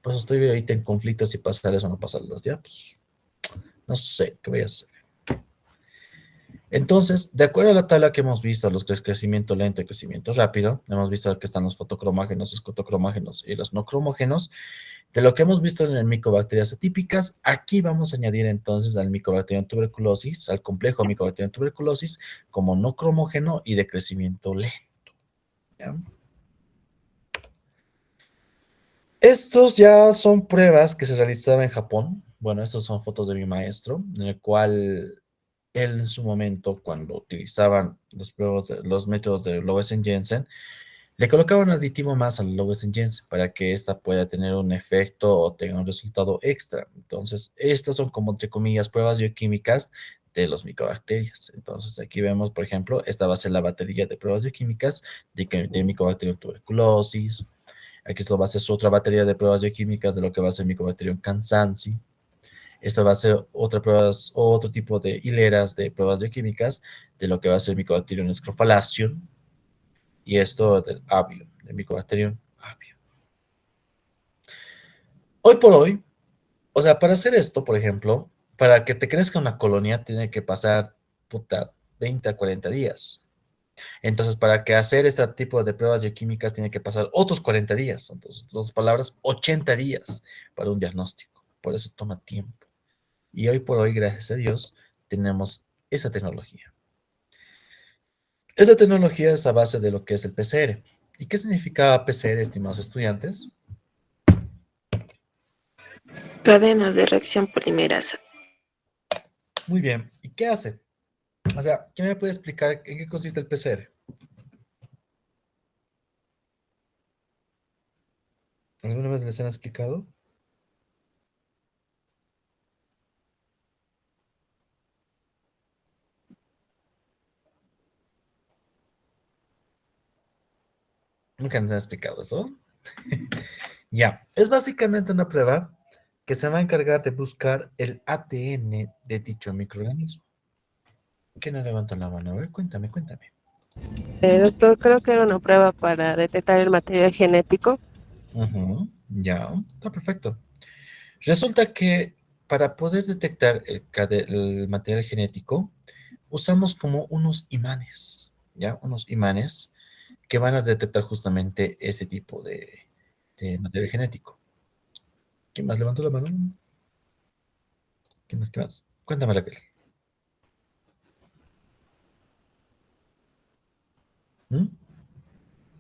Pues estoy ahorita en conflicto si pasar eso o no pasarlas. Ya, pues no sé qué voy a hacer. Entonces, de acuerdo a la tabla que hemos visto, los crecimiento lento y crecimiento rápido, hemos visto que están los fotocromágenos, los cotocromágenos y los no cromógenos. De lo que hemos visto en micobacterias atípicas, aquí vamos a añadir entonces al Mycobacterium tuberculosis, al complejo Mycobacterium tuberculosis, como no cromógeno y de crecimiento lento. ¿Ya? Estos ya son pruebas que se realizaban en Japón. Bueno, estos son fotos de mi maestro, en el cual él en su momento, cuando utilizaban los métodos de Löwenstein-Jensen, le colocaban un aditivo más al Löwenstein-Jensen para que ésta pueda tener un efecto o tenga un resultado extra. Entonces, estas son como, entre comillas, pruebas bioquímicas de los micobacterias. Entonces, aquí vemos, por ejemplo, esta va a ser la batería de pruebas bioquímicas de Mycobacterium tuberculosis. Aquí esto va a ser otra batería de pruebas bioquímicas de lo que va a ser Mycobacterium cansansi. Esta va a ser otro tipo de hileras de pruebas bioquímicas de lo que va a ser Mycobacterium scrofalaceum y esto del avium, del Mycobacterium avium. Hoy por hoy, o sea, para hacer esto, por ejemplo, para que te crezca una colonia tiene que pasar 20 a 40 días. Entonces, para que hacer este tipo de pruebas bioquímicas tiene que pasar otros 40 días. Entonces, en otras palabras, 80 días para un diagnóstico. Por eso toma tiempo. Y hoy por hoy, gracias a Dios, tenemos esa tecnología. Esta tecnología es a base de lo que es el PCR. ¿Y qué significa PCR, estimados estudiantes? Cadena de reacción polimerasa. Muy bien. ¿Y qué hace? O sea, ¿quién me puede explicar en qué consiste el PCR? ¿Alguna vez les han explicado? Nunca nos han explicado eso. Ya, es básicamente una prueba que se va a encargar de buscar el ADN de dicho microorganismo. ¿Quién no levanta la mano? A ver, cuéntame. Doctor, creo que era una prueba para detectar el material genético. Ujú, ya, está perfecto. Resulta que para poder detectar el material genético, usamos como unos imanes, ¿ya? Unos imanes que van a detectar justamente este tipo de material genético. ¿Quién más levantó la mano? ¿Quién más? ¿Qué más? Cuéntame, Raquel. ¿Mm?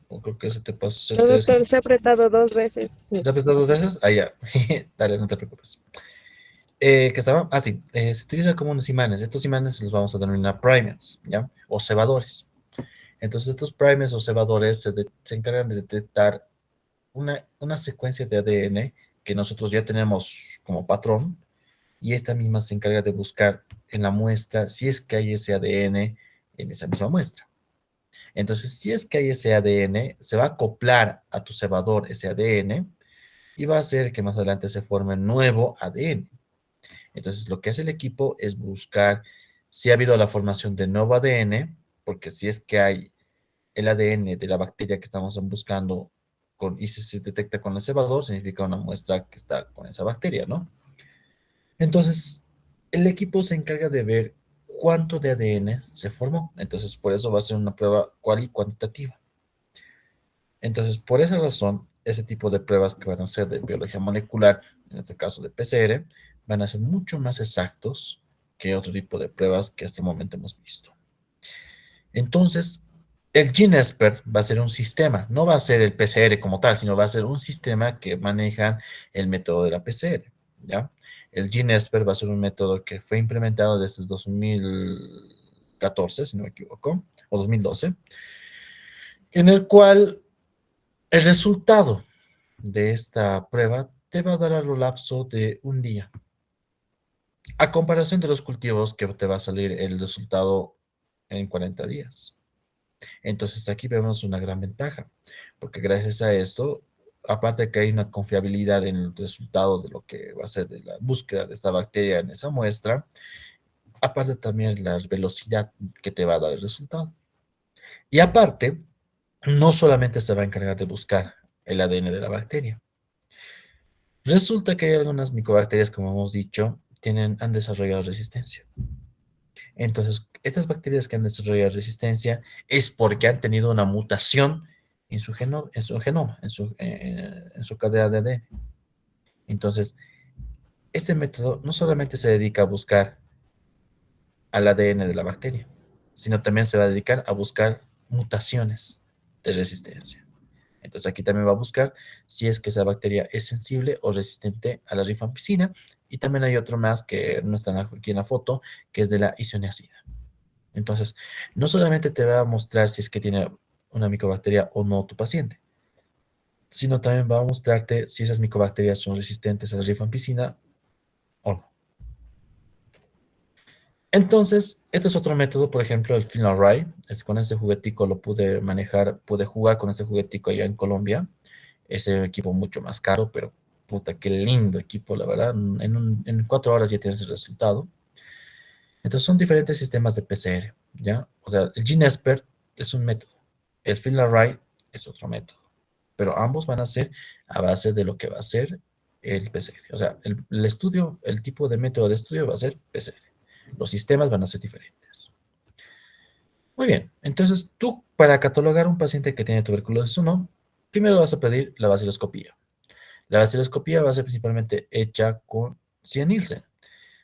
O creo que se te pasó, No, doctor, se ha apretado 2 veces. ¿se ha prestado 2 veces? Ah, ya. Dale, no te preocupes. ¿Qué estaba? Ah, sí. Se utiliza como unos imanes. Estos imanes los vamos a denominar primers, ¿ya? O cebadores. Entonces, estos primers o cebadores se encargan de detectar una secuencia de ADN que nosotros ya tenemos como patrón, y esta misma se encarga de buscar en la muestra si es que hay ese ADN en esa misma muestra. Entonces, si es que hay ese ADN, se va a acoplar a tu cebador ese ADN y va a hacer que más adelante se forme nuevo ADN. Entonces, lo que hace el equipo es buscar si ha habido la formación de nuevo ADN, porque si es que hay el ADN de la bacteria que estamos buscando y si se detecta con el cebador, significa una muestra que está con esa bacteria, ¿no? Entonces, el equipo se encarga de ver cuánto de ADN se formó. Entonces, por eso va a ser una prueba cual y cuantitativa. Entonces, por esa razón, ese tipo de pruebas que van a ser de biología molecular, en este caso de PCR, van a ser mucho más exactos que otro tipo de pruebas que hasta el momento hemos visto. Entonces, el GeneXpert va a ser un sistema, no va a ser el PCR como tal, sino va a ser un sistema que maneja el método de la PCR, ¿ya? El GeneXpert va a ser un método que fue implementado desde 2014, si no me equivoco, o 2012, en el cual el resultado de esta prueba te va a dar a lo lapso de un día. A comparación de los cultivos que te va a salir el resultado en 40 días. Entonces aquí vemos una gran ventaja, porque gracias a esto, aparte de que hay una confiabilidad en el resultado de lo que va a ser de la búsqueda de esta bacteria en esa muestra, aparte también la velocidad que te va a dar el resultado. Y aparte, no solamente se va a encargar de buscar el ADN de la bacteria. Resulta que hay algunas micobacterias, como hemos dicho, han desarrollado resistencia. Entonces, estas bacterias que han desarrollado resistencia es porque han tenido una mutación en su genoma, en su cadena de ADN. Entonces, este método no solamente se dedica a buscar al ADN de la bacteria, sino también se va a dedicar a buscar mutaciones de resistencia. Entonces, aquí también va a buscar si es que esa bacteria es sensible o resistente a la rifampicina. Y también hay otro más que no está aquí en la foto, que es de la isoniazida. Entonces, no solamente te va a mostrar si es que tiene una micobacteria o no tu paciente, sino también va a mostrarte si esas micobacterias son resistentes a la rifampicina o no. Entonces, este es otro método, por ejemplo, el FilmArray. Con este juguetico lo pude manejar, pude jugar con este juguetico allá en Colombia. Es un equipo mucho más caro, pero puta, qué lindo equipo, la verdad. En 4 horas ya tienes el resultado. Entonces son diferentes sistemas de PCR, ¿ya? O sea, el GeneXpert es un método, el FilmArray es otro método, pero ambos van a ser a base de lo que va a ser el PCR. O sea, el estudio, el tipo de método de estudio va a ser PCR. Los sistemas van a ser diferentes. Muy bien, entonces tú para catalogar un paciente que tiene tuberculosis o no, primero vas a pedir la vaciloscopía. La vaciloscopía va a ser principalmente hecha con Cyan-Nielsen.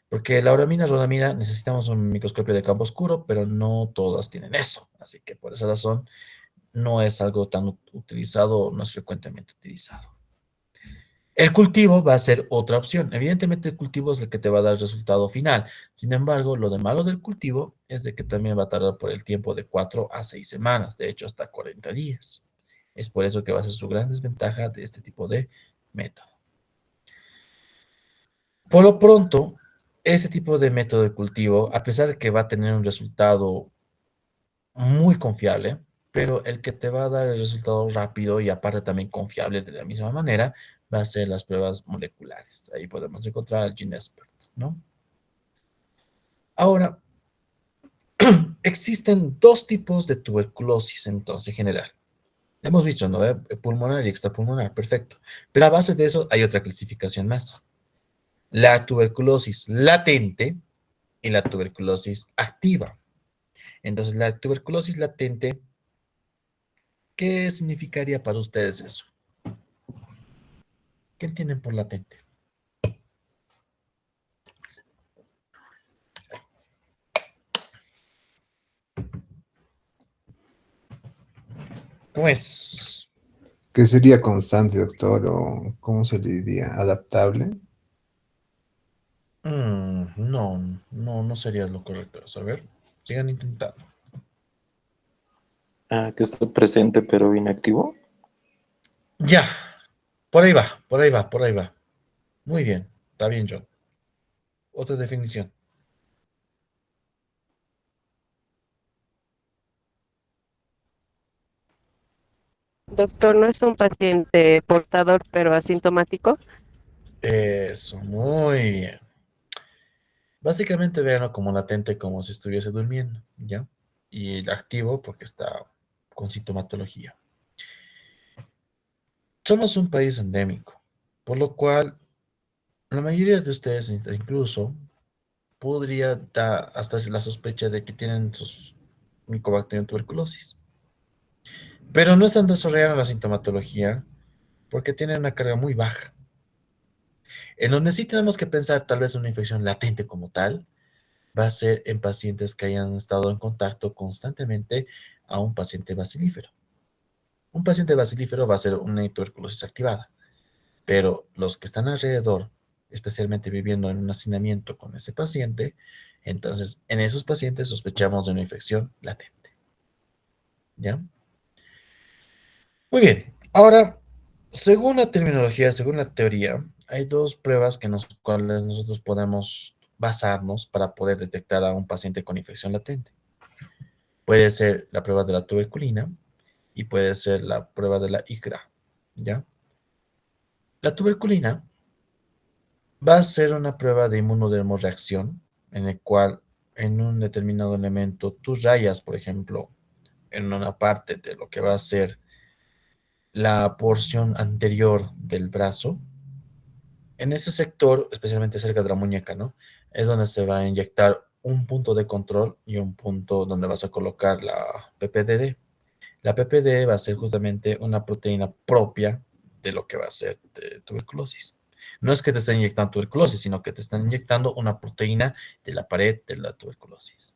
Porque la auramina, rodamina, necesitamos un microscopio de campo oscuro, pero no todas tienen eso. Así que por esa razón no es algo tan utilizado, no es frecuentemente utilizado. El cultivo va a ser otra opción. Evidentemente el cultivo es el que te va a dar el resultado final. Sin embargo, lo de malo del cultivo es de que también va a tardar por el tiempo de 4 a 6 semanas, de hecho hasta 40 días. Es por eso que va a ser su gran desventaja de este tipo de método. Por lo pronto, este tipo de método de cultivo, a pesar de que va a tener un resultado muy confiable, pero el que te va a dar el resultado rápido y aparte también confiable de la misma manera, va a ser las pruebas moleculares. Ahí podemos encontrar al GeneXpert, ¿no? Ahora, existen dos tipos de tuberculosis entonces en general. Hemos visto, ¿no? Pulmonar y extrapulmonar, perfecto. Pero a base de eso hay otra clasificación más. La tuberculosis latente y la tuberculosis activa. Entonces, la tuberculosis latente, ¿qué significaría para ustedes eso? ¿Qué entienden por latente? ¿Cómo es? ¿Qué sería constante, doctor? ¿O cómo se le diría? ¿Adaptable? No sería lo correcto. A ver, sigan intentando. Ah, que está presente pero inactivo. Ya, por ahí va, por ahí va, por ahí va. Muy bien, está bien, John. Otra definición. Doctor, ¿no es un paciente portador pero asintomático? Eso, muy bien. Básicamente véanlo como latente, como si estuviese durmiendo, ¿ya? Y el activo porque está con sintomatología. Somos un país endémico, por lo cual la mayoría de ustedes incluso podría dar hasta la sospecha de que tienen sus Mycobacterium tuberculosis. Pero no están desarrollando la sintomatología porque tienen una carga muy baja. En donde sí tenemos que pensar tal vez una infección latente como tal, va a ser en pacientes que hayan estado en contacto constantemente a un paciente bacilífero. Un paciente bacilífero va a ser una tuberculosis activada, pero los que están alrededor, especialmente viviendo en un hacinamiento con ese paciente, entonces en esos pacientes sospechamos de una infección latente. ¿Ya? Muy bien. Ahora, según la terminología, según la teoría, hay dos pruebas que cuales nosotros podemos basarnos para poder detectar a un paciente con infección latente. Puede ser la prueba de la tuberculina y puede ser la prueba de la IGRA, ¿ya? La tuberculina va a ser una prueba de inmunodermoreacción en el cual en un determinado elemento tú rayas, por ejemplo, en una parte de lo que va a ser la porción anterior del brazo. En ese sector, especialmente cerca de la muñeca, ¿no? Es donde se va a inyectar un punto de control y un punto donde vas a colocar la PPDD. La PPD va a ser justamente una proteína propia de lo que va a ser de tuberculosis. No es que te estén inyectando tuberculosis, sino que te están inyectando una proteína de la pared de la tuberculosis.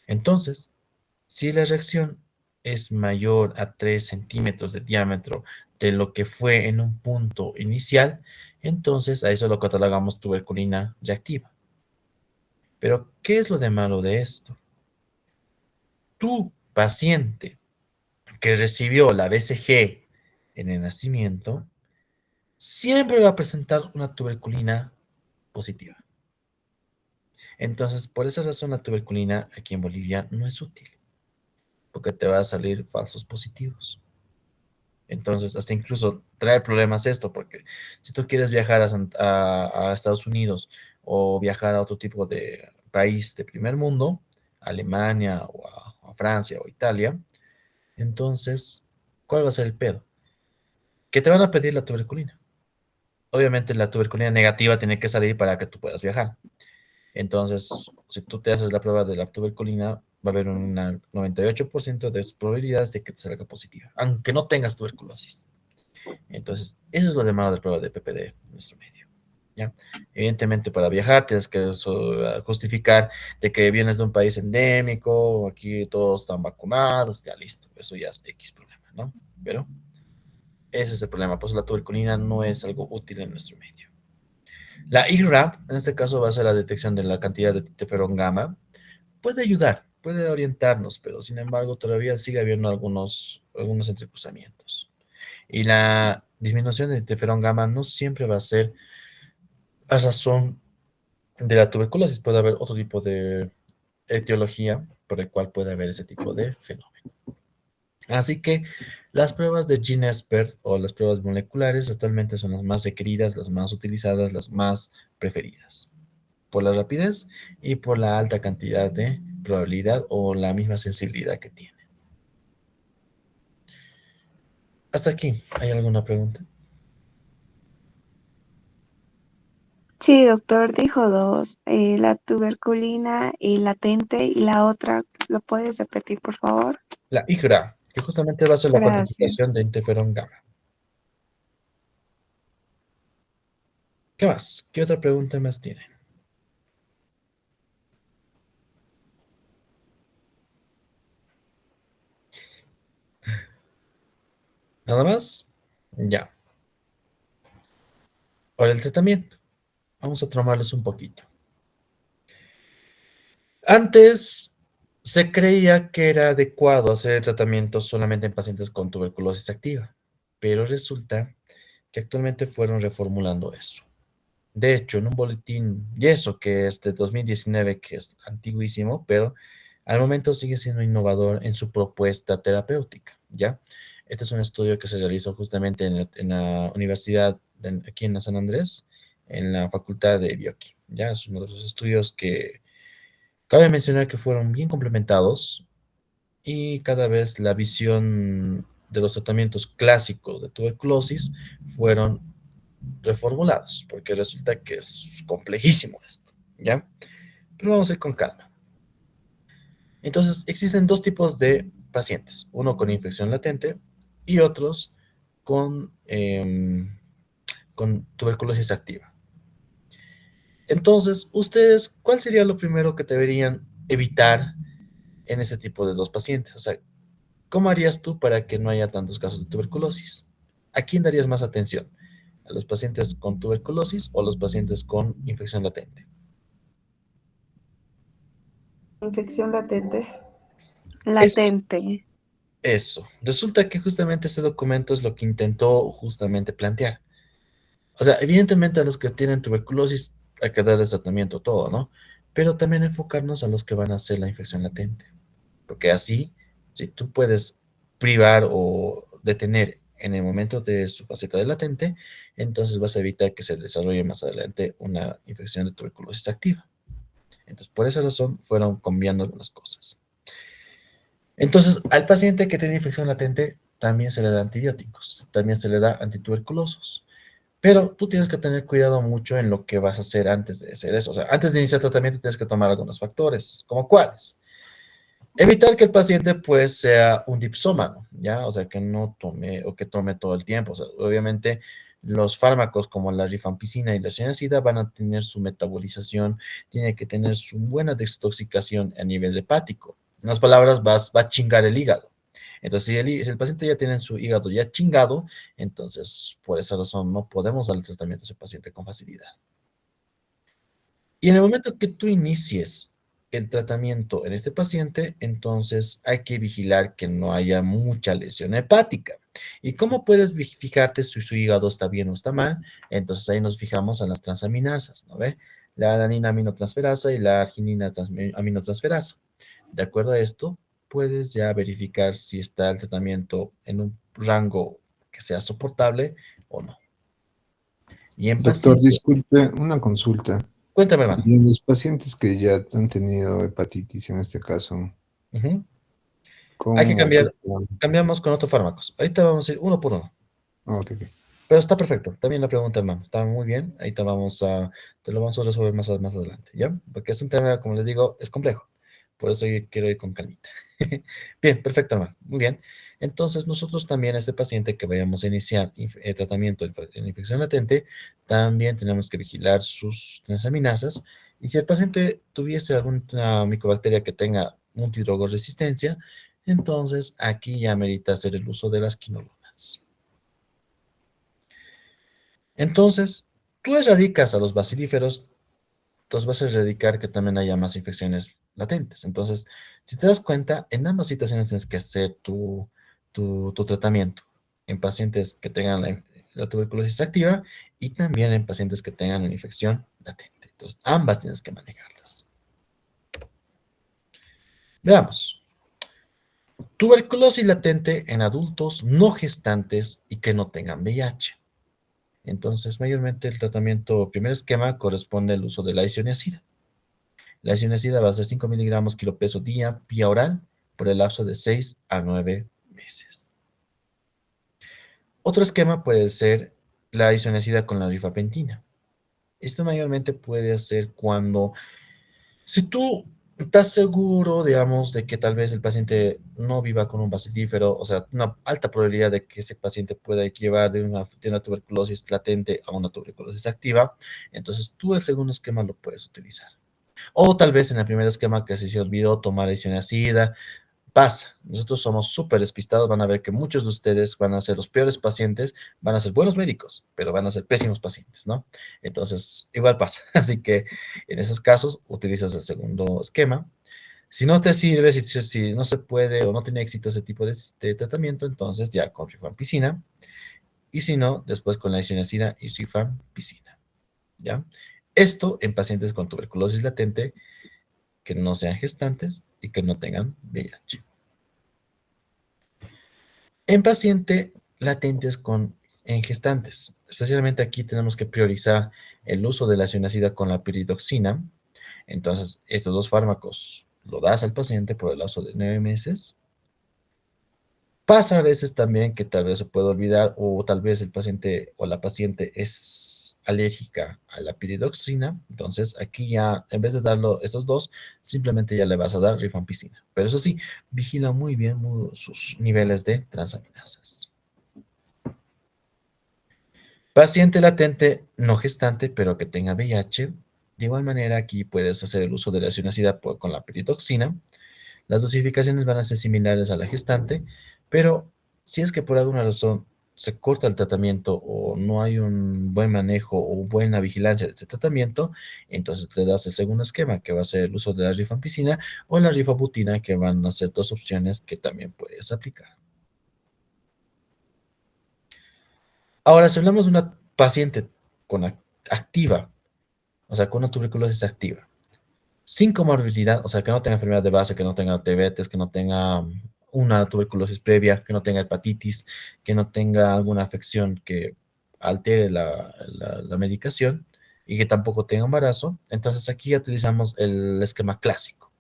Entonces, si la reacción es mayor a 3 centímetros de diámetro de lo que fue en un punto inicial, entonces a eso lo catalogamos tuberculina reactiva. Pero, ¿qué es lo de malo de esto? Tu paciente que recibió la BCG en el nacimiento, siempre va a presentar una tuberculina positiva. Entonces, por esa razón, la tuberculina aquí en Bolivia no es útil, porque te va a salir falsos positivos. Entonces, hasta incluso trae problemas esto, porque si tú quieres viajar a Estados Unidos o viajar a otro tipo de país de primer mundo, Alemania o a Francia o Italia, entonces, ¿cuál va a ser el pedo? Que te van a pedir la tuberculina. Obviamente la tuberculina negativa tiene que salir para que tú puedas viajar. Entonces, si tú te haces la prueba de la tuberculina, va a haber un 98% de probabilidades de que te salga positiva, aunque no tengas tuberculosis. Entonces, eso es lo de malo de la prueba de PPD en nuestro medio. ¿Ya? Evidentemente, para viajar tienes que justificar de que vienes de un país endémico, aquí todos están vacunados, ya listo, eso ya es X problema, ¿no? Pero ese es el problema, pues la tuberculina no es algo útil en nuestro medio. La IRAP, en este caso, va a ser la detección de la cantidad de interferón gamma. Puede ayudar, puede orientarnos, pero sin embargo todavía sigue habiendo algunos entrecruzamientos. Y la disminución de interferón gamma no siempre va a ser a razón de la tuberculosis. Puede haber otro tipo de etiología por el cual puede haber ese tipo de fenómeno. Así que las pruebas de GeneXpert o las pruebas moleculares actualmente son las más requeridas, las más utilizadas, las más preferidas, por la rapidez y por la alta cantidad de probabilidad o la misma sensibilidad que tiene. Hasta aquí, ¿hay alguna pregunta? Sí, doctor, dijo dos, la tuberculina y latente y la otra, ¿lo puedes repetir, por favor? La IGRA, que justamente va a ser la cuantificación Gracias. de interferón gamma. ¿Qué más? ¿Qué otra pregunta más tienen? ¿Nada más? Ya. Ahora el tratamiento. Vamos a tromarles un poquito. Antes se creía que era adecuado hacer el tratamiento solamente en pacientes con tuberculosis activa, pero resulta que actualmente fueron reformulando eso. De hecho, en un boletín, y eso que es de 2019, que es antiguísimo, pero al momento sigue siendo innovador en su propuesta terapéutica, ¿ya? Este es un estudio que se realizó justamente en la Universidad aquí en San Andrés, en la Facultad de Bioquímica, ¿ya? Es uno de los estudios que cabe mencionar que fueron bien complementados y cada vez la visión de los tratamientos clásicos de tuberculosis fueron reformulados, porque resulta que es complejísimo esto, ¿ya? Pero vamos a ir con calma. Entonces, existen dos tipos de pacientes, uno con infección latente y otros con tuberculosis activa. Entonces, ustedes, ¿cuál sería lo primero que deberían evitar en ese tipo de dos pacientes? O sea, ¿cómo harías tú para que no haya tantos casos de tuberculosis? ¿A quién darías más atención? ¿A los pacientes con tuberculosis o a los pacientes con infección latente? Infección latente. Es Latente. eso. Resulta que justamente ese documento es lo que intentó justamente plantear. O sea, evidentemente a los que tienen tuberculosis hay que darles tratamiento todo, ¿no? Pero también enfocarnos a los que van a hacer la infección latente. Porque así, si tú puedes privar o detener en el momento de su faceta de latente, entonces vas a evitar que se desarrolle más adelante una infección de tuberculosis activa. Entonces, por esa razón fueron cambiando algunas cosas. Entonces, al paciente que tiene infección latente también se le da antibióticos, también se le da antituberculosos. Pero tú tienes que tener cuidado mucho en lo que vas a hacer antes de hacer eso. O sea, antes de iniciar tratamiento tienes que tomar algunos factores, como cuáles. Evitar que el paciente pues sea un dipsómano, ¿ya? O sea, que no tome o que tome todo el tiempo. O sea, obviamente los fármacos como la rifampicina y la cianida van a tener su metabolización, tiene que tener su buena desintoxicación a nivel hepático. En otras palabras, va a chingar el hígado. Entonces, si el paciente ya tiene su hígado ya chingado, entonces por esa razón no podemos darle tratamiento a ese paciente con facilidad. Y en el momento que tú inicies el tratamiento en este paciente, entonces hay que vigilar que no haya mucha lesión hepática. ¿Y cómo puedes fijarte si su hígado está bien o está mal? Entonces ahí nos fijamos en las transaminasas, ¿no ve? La alanina aminotransferasa y la arginina aminotransferasa. De acuerdo a esto, puedes ya verificar si está el tratamiento en un rango que sea soportable o no. Y en Doctor, pacientes, disculpe, una consulta. cuéntame, hermano. Y en los pacientes que ya han tenido hepatitis en este caso, Ujú. Hay que ¿cómo? cambiar, cambiamos con otros fármacos. Ahorita vamos a ir uno por uno. Ok, ok. Pero está perfecto. Está bien la pregunta, hermano. Está muy bien. Ahorita te lo vamos a resolver más adelante, ¿ya? Porque es un tema, como les digo, es complejo. Por eso yo quiero ir con calmita. Bien, perfecto, hermano. Muy bien. Entonces, nosotros también, este paciente que vayamos a iniciar tratamiento en infección latente, también tenemos que vigilar sus transaminasas. Y si el paciente tuviese alguna micobacteria que tenga multidrogoresistencia, entonces aquí ya merita hacer el uso de las quinolonas. Entonces, tú erradicas a los bacilíferos, entonces vas a erradicar que también haya más infecciones latentes. Entonces, si te das cuenta, en ambas situaciones tienes que hacer tu tratamiento en pacientes que tengan la tuberculosis activa y también en pacientes que tengan una infección latente. Entonces, ambas tienes que manejarlas. Veamos. Tuberculosis latente en adultos no gestantes y que no tengan VIH. Entonces, mayormente el tratamiento, primer esquema, corresponde al uso de la isoniazida. La isoniazida va a ser 5 miligramos kilo peso día, vía oral, por el lapso de 6 a 9 meses. Otro esquema puede ser la isoniazida con la rifampicina. Esto mayormente puede ser cuando, si tú estás seguro, digamos, de que tal vez el paciente no viva con un bacilífero, o sea, una alta probabilidad de que ese paciente pueda llevar de una tuberculosis latente a una tuberculosis activa, entonces tú el segundo esquema lo puedes utilizar. O tal vez en el primer esquema que se olvidó tomar isoniazida. Pasa, nosotros somos súper despistados, van a ver que muchos de ustedes van a ser los peores pacientes, van a ser buenos médicos, pero van a ser pésimos pacientes, ¿no? Entonces, igual pasa. Así que en esos casos, utilizas el segundo esquema. Si no te sirve, si no se puede o no tiene éxito ese tipo de tratamiento, entonces ya con rifampicina. Y si no, después con la isoniazida y rifampicina, ¿ya? Esto en pacientes con tuberculosis latente que no sean gestantes y que no tengan VIH. En paciente latentes en gestantes, especialmente aquí tenemos que priorizar el uso de la isoniazida con la piridoxina. Entonces, estos dos fármacos lo das al paciente por el lapso de 9 meses. Pasa a veces también que tal vez se puede olvidar o tal vez el paciente o la paciente es alérgica a la piridoxina. Entonces, aquí ya, en vez de darlo estos dos, simplemente ya le vas a dar rifampicina. Pero eso sí, vigila muy bien sus niveles de transaminasas. Paciente latente no gestante, pero que tenga VIH. De igual manera, aquí puedes hacer el uso de la isoniazida con la piridoxina. Las dosificaciones van a ser similares a la gestante, pero si es que por alguna razón se corta el tratamiento o no hay un buen manejo o buena vigilancia de ese tratamiento, entonces le das el segundo esquema, que va a ser el uso de la rifampicina o la rifabutina, que van a ser dos opciones que también puedes aplicar. Ahora, si hablamos de una paciente activa, o sea, con una tuberculosis activa, sin comorbilidad, o sea, que no tenga enfermedad de base, que no tenga diabetes, que no tenga una tuberculosis previa, que no tenga hepatitis, que no tenga alguna afección que altere la medicación y que tampoco tenga embarazo, entonces aquí ya utilizamos el esquema clásico.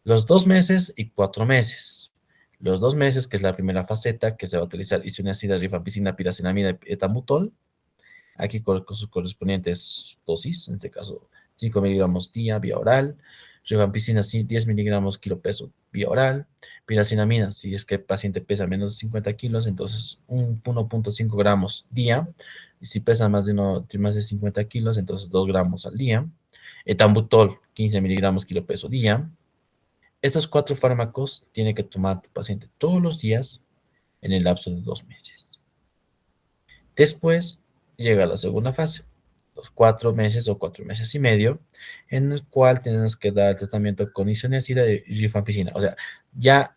Los 2 meses y 4 meses. Los 2 meses, que es la primera faceta, que se va a utilizar isoniazida, rifampicina, piracinamida y etambutol, aquí con sus correspondientes dosis, en este caso 5 miligramos día, vía oral, rifampicina 10 miligramos kilo peso, vía oral, piracinamida, si es que el paciente pesa menos de 50 kilos, entonces 1.5 gramos día, y si pesa más de 50 kilos, entonces 2 gramos al día, etambutol 15 miligramos kilo peso día. Estos 4 fármacos tiene que tomar tu paciente todos los días en el lapso de 2 meses. Después llega la segunda fase, los 4 meses o 4 meses y medio, en el cual tienes que dar tratamiento con isoniazida y rifampicina. O sea, ya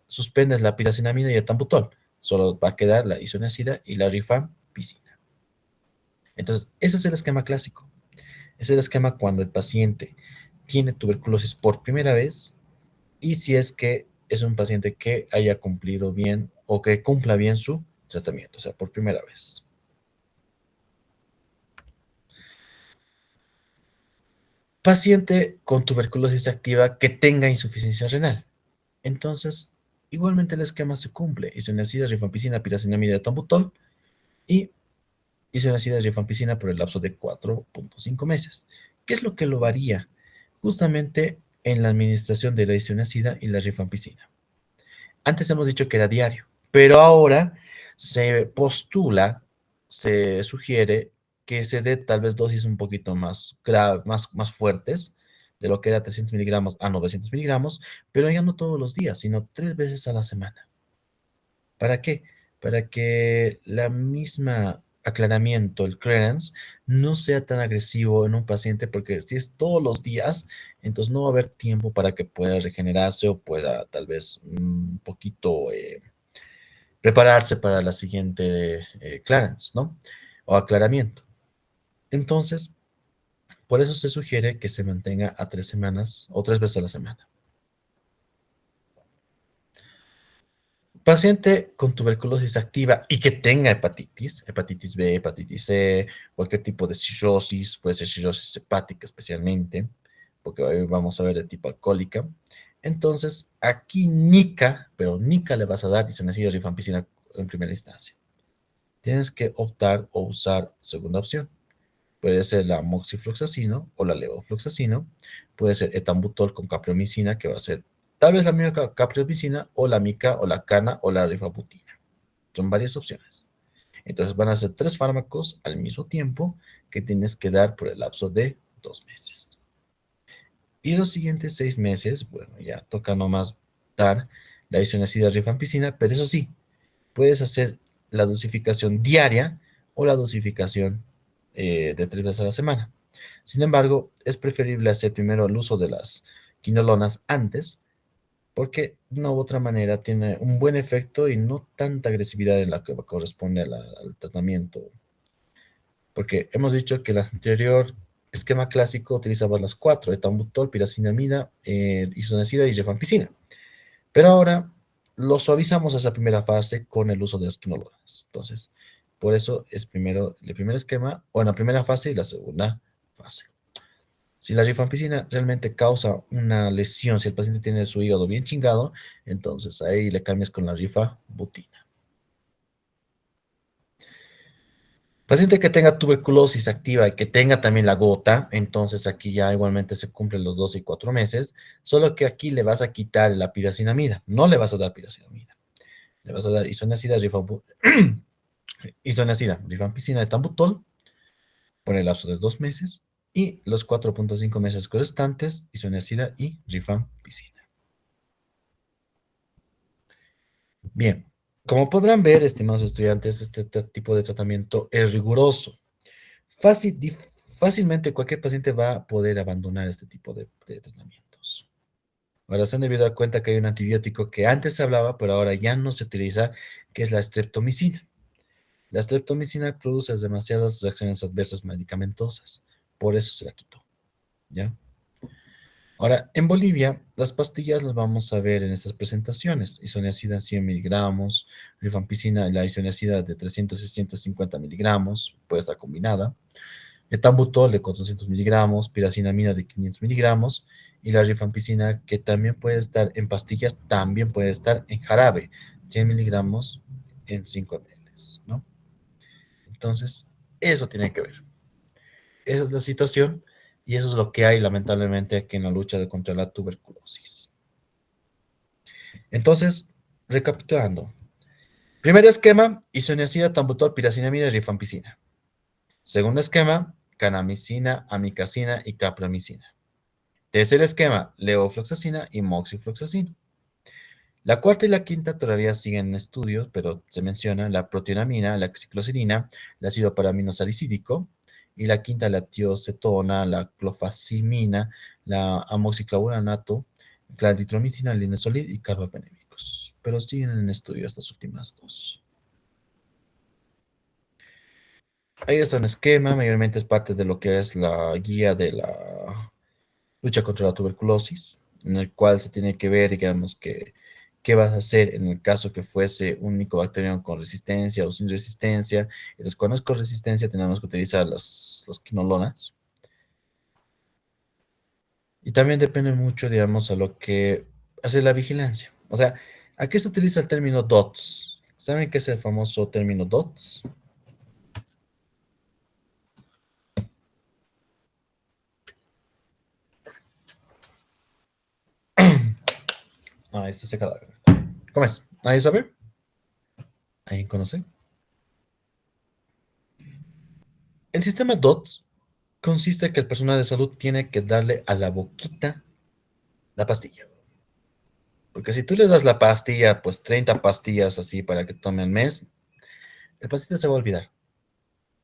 suspendes la piracinamida y el etambutol. Solo va a quedar la isoniazida y la rifampicina. Entonces, ese es el esquema clásico. Es el esquema cuando el paciente tiene tuberculosis por primera vez y si es que es un paciente que haya cumplido bien o que cumpla bien su tratamiento, o sea, por primera vez. Paciente con tuberculosis activa que tenga insuficiencia renal. Entonces, igualmente el esquema se cumple. Isoniazida, rifampicina, piracinamida, etambutol y isoniazida, rifampicina por el lapso de 4.5 meses. ¿Qué es lo que lo varía? Justamente en la administración de la isoniazida y la rifampicina. Antes hemos dicho que era diario, pero ahora se postula, se sugiere que se dé tal vez dosis un poquito más fuertes, de lo que era 300 miligramos a 900 miligramos, pero ya no todos los días, sino 3 veces a la semana. ¿Para qué? Para que la misma aclaramiento, el clearance, no sea tan agresivo en un paciente, porque si es todos los días, entonces no va a haber tiempo para que pueda regenerarse o pueda tal vez un poquito prepararse para la siguiente clearance, ¿no? O aclaramiento. Entonces, por eso se sugiere que se mantenga a 3 semanas o 3 veces a la semana. Paciente con tuberculosis activa y que tenga hepatitis B, hepatitis C, cualquier tipo de cirrosis, puede ser cirrosis hepática especialmente, porque hoy vamos a ver de tipo alcohólica. Entonces, aquí NICA, pero NICA le vas a dar isoniazida rifampicina en primera instancia. Tienes que optar o usar segunda opción. Puede ser la moxifloxacino o la levofloxacino. Puede ser etambutol con capreomicina, que va a ser tal vez la misma capreomicina, o la mica, o la cana, o la rifabutina. Son varias opciones. Entonces van a ser 3 fármacos al mismo tiempo que tienes que dar por el lapso de 2 meses. Y los siguientes 6 meses, bueno, ya toca nomás dar la isoniazida rifampicina, pero eso sí, puedes hacer la dosificación diaria o la dosificación de 3 veces a la semana. Sin embargo, es preferible hacer primero el uso de las quinolonas antes, porque de una u otra manera tiene un buen efecto y no tanta agresividad en la que corresponde al tratamiento. Porque hemos dicho que el anterior esquema clásico utilizaba las 4, etambutol, piracinamida, isoniazida y rifampicina. Pero ahora lo suavizamos esa primera fase con el uso de las quinolonas. Entonces, por eso es primero el primer esquema, o en la primera fase y la segunda fase. Si la rifampicina realmente causa una lesión, si el paciente tiene su hígado bien chingado, entonces ahí le cambias con la rifabutina. Paciente que tenga tuberculosis activa y que tenga también la gota, entonces aquí ya igualmente se cumplen los 2 y 4 meses, solo que aquí le vas a quitar la piracinamida, no le vas a dar piracinamida. Le vas a dar isoniazida, rifampicina de tambutol por el lapso de 2 meses y los 4.5 meses restantes, isoniazida y rifampicina. Bien, como podrán ver, estimados estudiantes, este tipo de tratamiento es riguroso. Fácilmente cualquier paciente va a poder abandonar este tipo de tratamientos. Ahora se han debido dar cuenta que hay un antibiótico que antes se hablaba, pero ahora ya no se utiliza, que es la streptomicina. La streptomicina produce demasiadas reacciones adversas medicamentosas, por eso se la quitó, ¿ya? Ahora, en Bolivia, las pastillas las vamos a ver en estas presentaciones. Isoniazida 100 miligramos, rifampicina, la isoniazida de 300 y 150 miligramos, puede estar combinada. Etambutol de 400 miligramos, piracinamida de 500 miligramos, y la rifampicina, que también puede estar en pastillas, también puede estar en jarabe, 100 miligramos en 5 ml, ¿no? Entonces, eso tiene que ver. Esa es la situación y eso es lo que hay lamentablemente aquí en la lucha contra la tuberculosis. Entonces, recapitulando. Primer esquema, isoniazida, tambutol, piracinamida y rifampicina. Segundo esquema, canamicina, amicacina y capreomicina. Tercer esquema, levofloxacina y moxifloxacina. La cuarta y la quinta todavía siguen en estudios, pero se menciona la proteonamina, la cicloserina, el ácido paraminosalicídico, y la quinta la tiocetona, la clofazimina, la amoxiclavulanato, claritromicina, linezolid y carbapenémicos. Pero siguen en estudio estas últimas 2. Ahí está un esquema, mayormente es parte de lo que es la guía de la lucha contra la tuberculosis, en el cual se tiene que ver, digamos, qué vas a hacer en el caso que fuese un micobacteriano con resistencia o sin resistencia. Entonces, cuando es con resistencia, tenemos que utilizar las quinolonas. Y también depende mucho, digamos, a lo que hace la vigilancia. O sea, aquí se utiliza el término DOTS. ¿Saben qué es el famoso término DOTS? Esto se acaba. ¿Cómo es? ¿Nadie sabe? ¿Alguien conoce? El sistema DOTS consiste en que el personal de salud tiene que darle a la boquita la pastilla. Porque si tú le das la pastilla, pues 30 pastillas así para que tome al mes, el paciente se va a olvidar.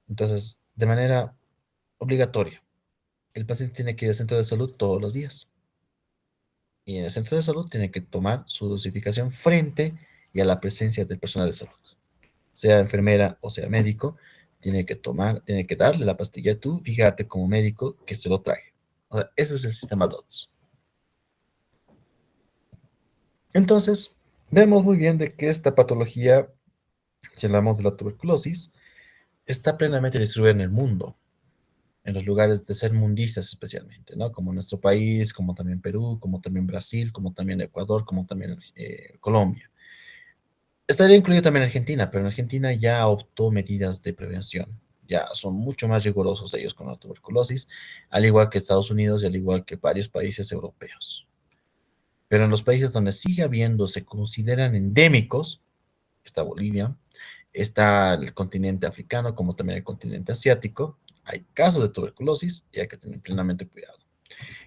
Entonces, de manera obligatoria, el paciente tiene que ir al centro de salud todos los días. Y en el centro de salud tiene que tomar su dosificación frente y a la presencia del personal de salud. Sea enfermera o sea médico, tiene que darle la pastilla tú, fíjate como médico que se lo trae. O sea, ese es el sistema DOTS. Entonces, vemos muy bien de que esta patología, si hablamos de la tuberculosis, está plenamente distribuida en el mundo, en los lugares tercermundistas especialmente, ¿no? Como nuestro país, como también Perú, como también Brasil, como también Ecuador, como también Colombia. Estaría incluido también Argentina, pero en Argentina ya optó medidas de prevención. Ya son mucho más rigurosos ellos con la tuberculosis, al igual que Estados Unidos y al igual que varios países europeos. Pero en los países donde sigue habiendo, se consideran endémicos, está Bolivia, está el continente africano, como también el continente asiático, hay casos de tuberculosis y hay que tener plenamente cuidado.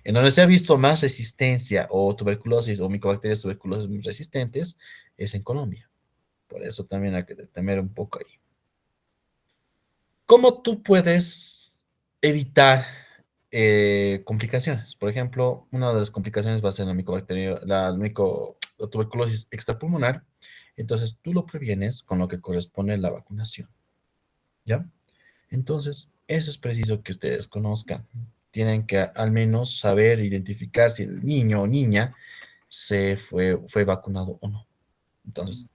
En donde se ha visto más resistencia o tuberculosis o micobacterias tuberculosas muy resistentes es en Colombia. Por eso también hay que temer un poco ahí. ¿Cómo tú puedes evitar complicaciones? Por ejemplo, una de las complicaciones va a ser la micobacteria, la tuberculosis extrapulmonar. Entonces, tú lo previenes con lo que corresponde a la vacunación, ¿ya? Entonces, eso es preciso que ustedes conozcan. Tienen que al menos saber identificar si el niño o niña fue vacunado o no. Entonces,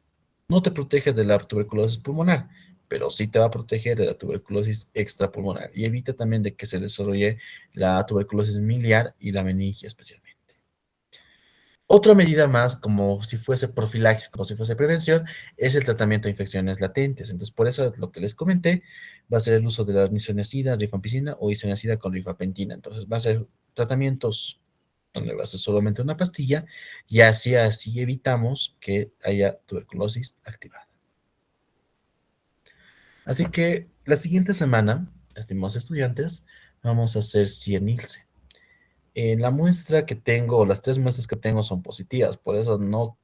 no te protege de la tuberculosis pulmonar, pero sí te va a proteger de la tuberculosis extrapulmonar y evita también de que se desarrolle la tuberculosis miliar y la meningia especialmente. Otra medida más, como si fuese profilaxis, como si fuese prevención, es el tratamiento de infecciones latentes. Entonces, por eso lo que les comenté va a ser el uso de la isoniazida, rifampicina o isoniazida con rifapentina. Entonces, va a ser tratamientos donde va a ser solamente una pastilla y así evitamos que haya tuberculosis activada. Así que la siguiente semana, estimados estudiantes, vamos a hacer 100 ILSE. La muestra que tengo, las 3 muestras que tengo son positivas, por eso no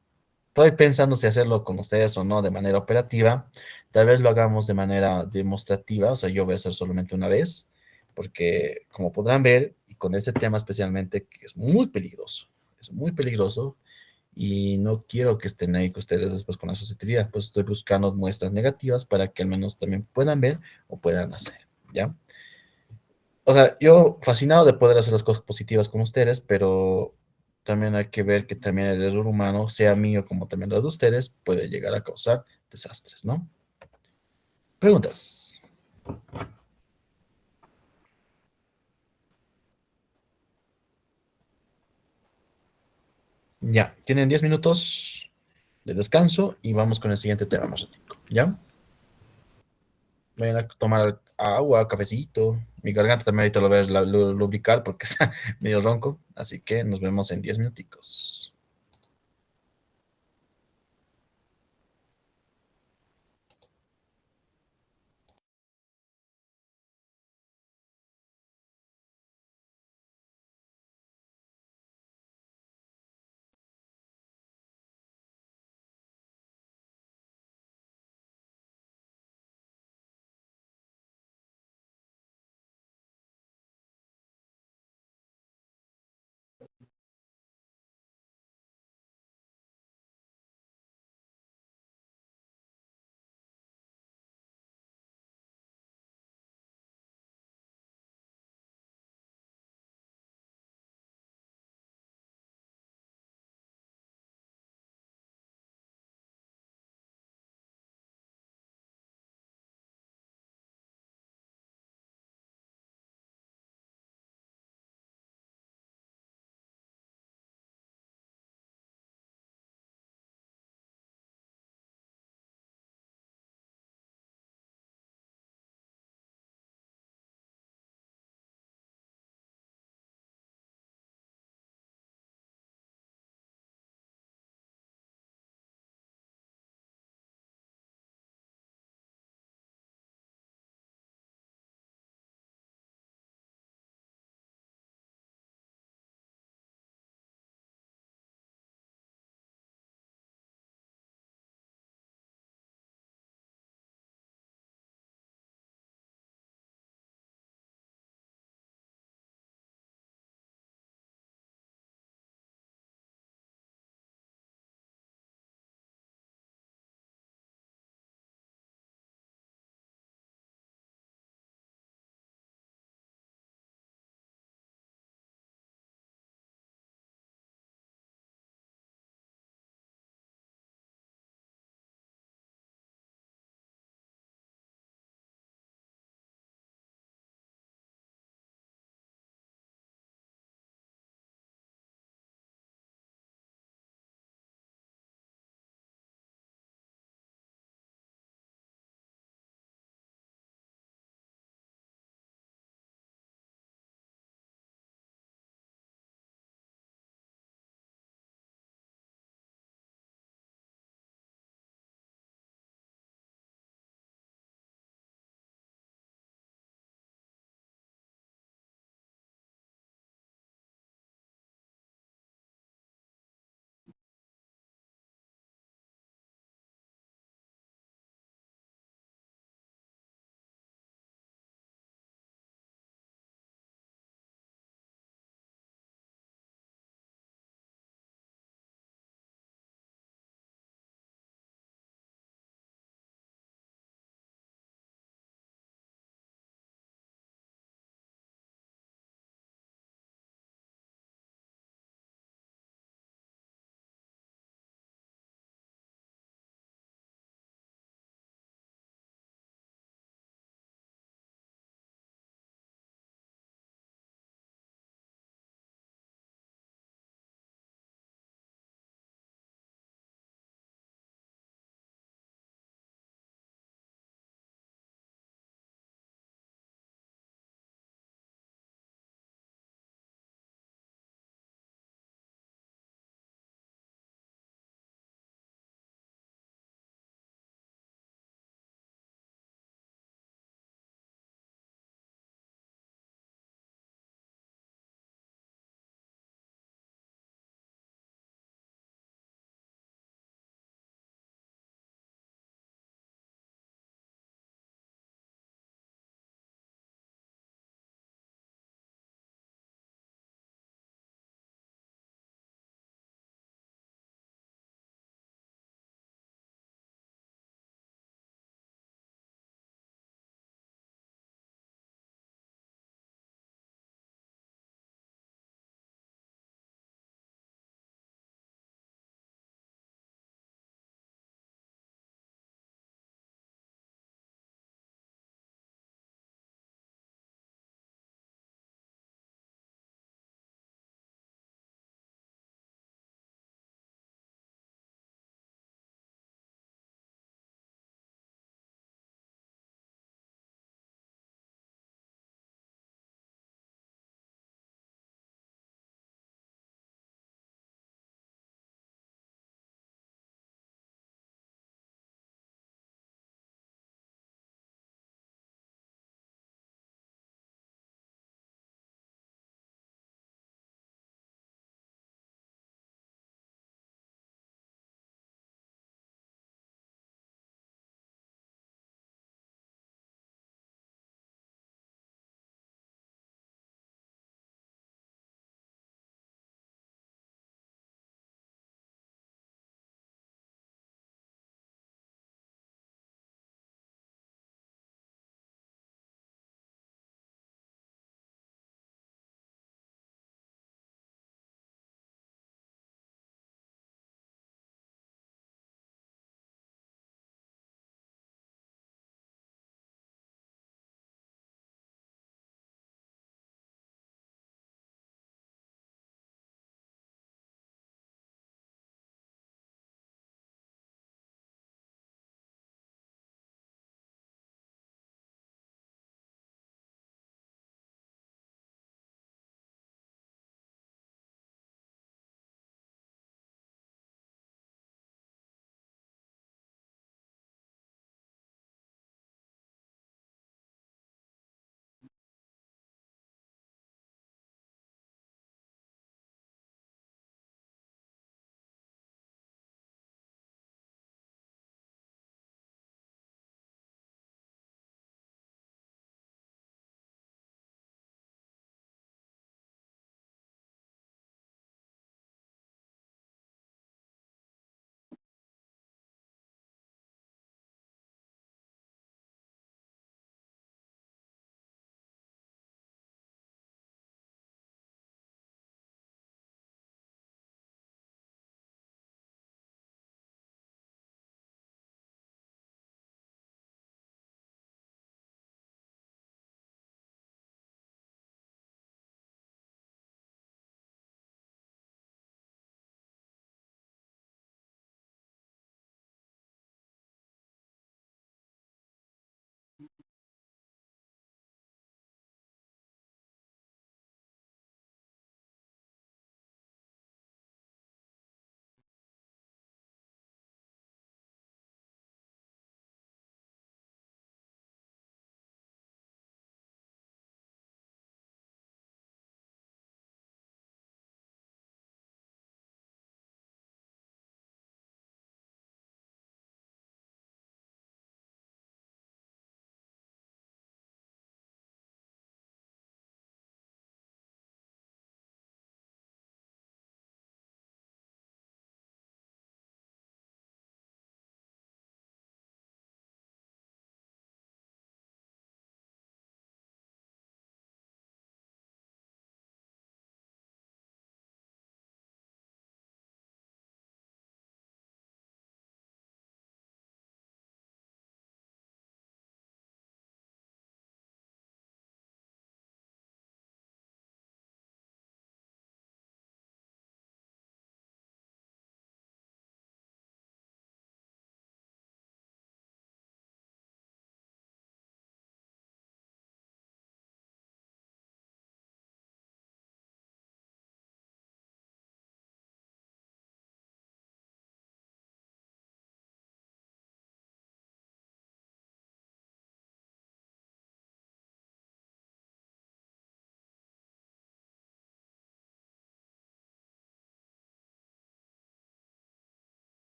estoy pensando si hacerlo con ustedes o no de manera operativa. Tal vez lo hagamos de manera demostrativa, o sea, yo voy a hacer solamente una vez, porque como podrán ver, y con este tema especialmente, que es muy peligroso, y no quiero que estén ahí con ustedes después con la susceptibilidad, pues estoy buscando muestras negativas para que al menos también puedan ver o puedan hacer, ¿ya? O sea, yo fascinado de poder hacer las cosas positivas con ustedes, pero también hay que ver que también el error humano, sea mío como también lo de ustedes, puede llegar a causar desastres, ¿no? Preguntas. Ya, tienen 10 minutos de descanso y vamos con el siguiente tema más ratico, ¿ya? Vayan a tomar agua, cafecito. Mi garganta también ahorita lo voy a lubricar porque está medio ronco, así que nos vemos en 10 minuticos.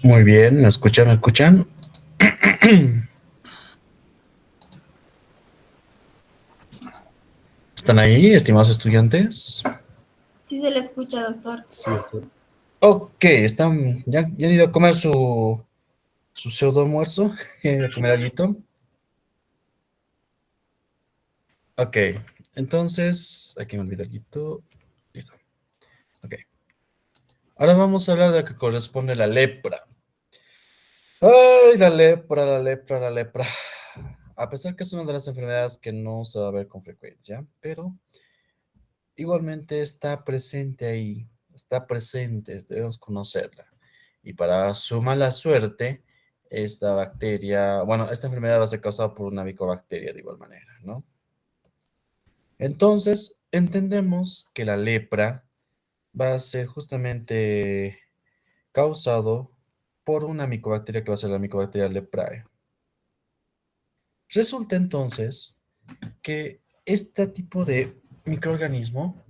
Muy bien, ¿me escuchan? ¿Me escuchan? ¿Están ahí, estimados estudiantes? Sí se le escucha, doctor. Sí, doctor. Ok, ¿ya han ido a comer su pseudo almuerzo? ¿Han ido a comer alguito? Ok, entonces, aquí me olvidé alguito. Listo. Ok. Ahora vamos a hablar de lo que corresponde a la lepra. Ay, la lepra, la lepra, la lepra. A pesar que es una de las enfermedades que no se va a ver con frecuencia, pero igualmente está presente ahí, está presente, debemos conocerla. Y para su mala suerte, esta bacteria, bueno, esta enfermedad va a ser causada por una micobacteria de igual manera, ¿no? Entonces, entendemos que la lepra va a ser justamente causado por una micobacteria que va a ser la micobacteria leprae. Resulta entonces que este tipo de microorganismo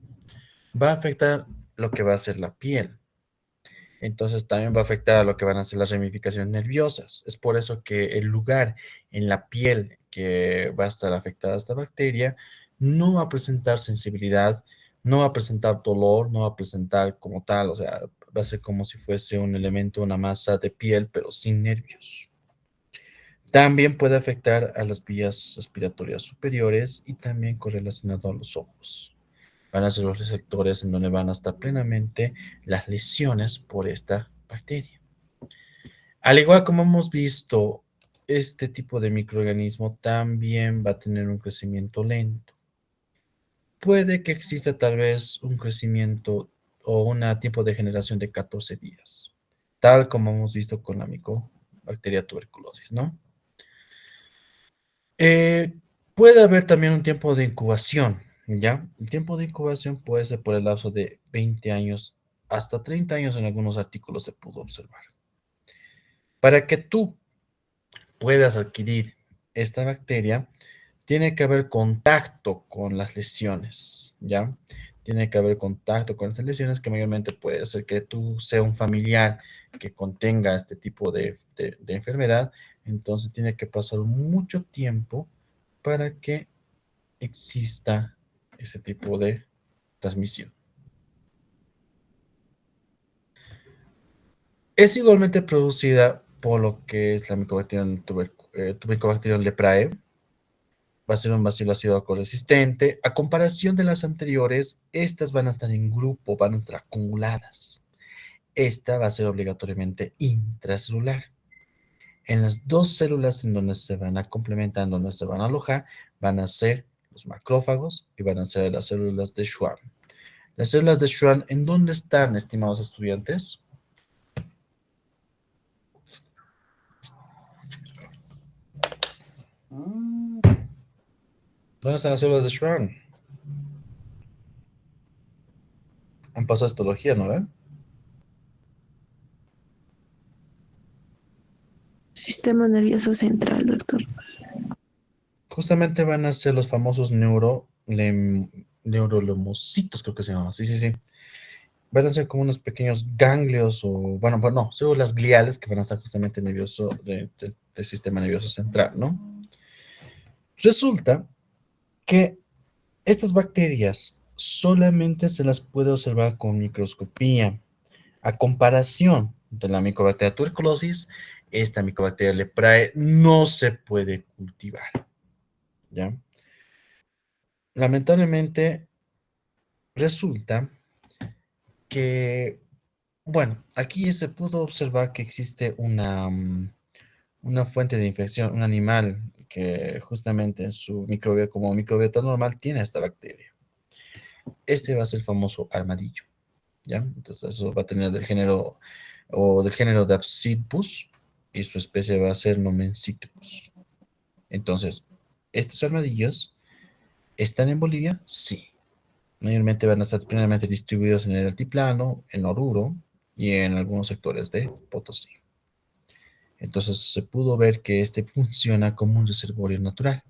va a afectar lo que va a ser la piel. Entonces también va a afectar a lo que van a ser las ramificaciones nerviosas. Es por eso que el lugar en la piel que va a estar afectada a esta bacteria no va a presentar sensibilidad, no va a presentar dolor, no va a presentar como tal, o sea, va a ser como si fuese un elemento, una masa de piel, pero sin nervios. También puede afectar a las vías respiratorias superiores y también correlacionado a los ojos. Van a ser los receptores en donde van a estar plenamente las lesiones por esta bacteria. Al igual como hemos visto, este tipo de microorganismo también va a tener un crecimiento lento. Puede que exista tal vez un crecimiento o un tiempo de generación de 14 días, tal como hemos visto con la micobacteria tuberculosis, ¿no? Eh, Puede haber también un tiempo de incubación, ¿ya? El tiempo de incubación puede ser por el lapso de 20 años hasta 30 años en algunos artículos se pudo observar. Para que tú puedas adquirir esta bacteria, tiene que haber contacto con las lesiones, ¿ya? Tiene que haber contacto con esas lesiones que mayormente puede ser que tú sea un familiar que contenga este tipo de enfermedad, entonces tiene que pasar mucho tiempo para que exista ese tipo de transmisión. Es igualmente producida por lo que es la Mycobacterium leprae. Va a ser un bacilo ácido resistente. A comparación de las anteriores, estas van a estar en grupo, van a estar acumuladas. Esta va a ser obligatoriamente intracelular. En las dos células en donde se van a complementar, en donde se van a alojar, van a ser los macrófagos y van a ser las células de Schwann. Las células de Schwann, ¿en dónde están, estimados estudiantes? ¿Dónde están las células de Schwann? Han pasado histología, ¿no ven? Sistema nervioso central, doctor. Justamente van a ser los famosos neuroleucocitos, creo que se llaman. Sí, sí, sí. Van a ser como unos pequeños ganglios o, bueno, no, células gliales que van a estar justamente nervioso del sistema nervioso central, ¿no? Resulta que estas bacterias solamente se las puede observar con microscopía. A comparación de la micobacteria tuberculosis, esta micobacteria leprae no se puede cultivar, ¿ya? Lamentablemente, resulta que, bueno, aquí se pudo observar que existe una fuente de infección, un animal que justamente en su microbiota, como microbiota normal, tiene esta bacteria. Este va a ser el famoso armadillo, ¿ya? Entonces eso va a tener del género de Apsidbus y su especie va a ser Nomensiticus. Entonces, ¿estos armadillos están en Bolivia? Sí. Mayormente van a estar plenamente distribuidos en el altiplano, en Oruro y en algunos sectores de Potosí. Entonces se pudo ver que este funciona como un reservorio natural.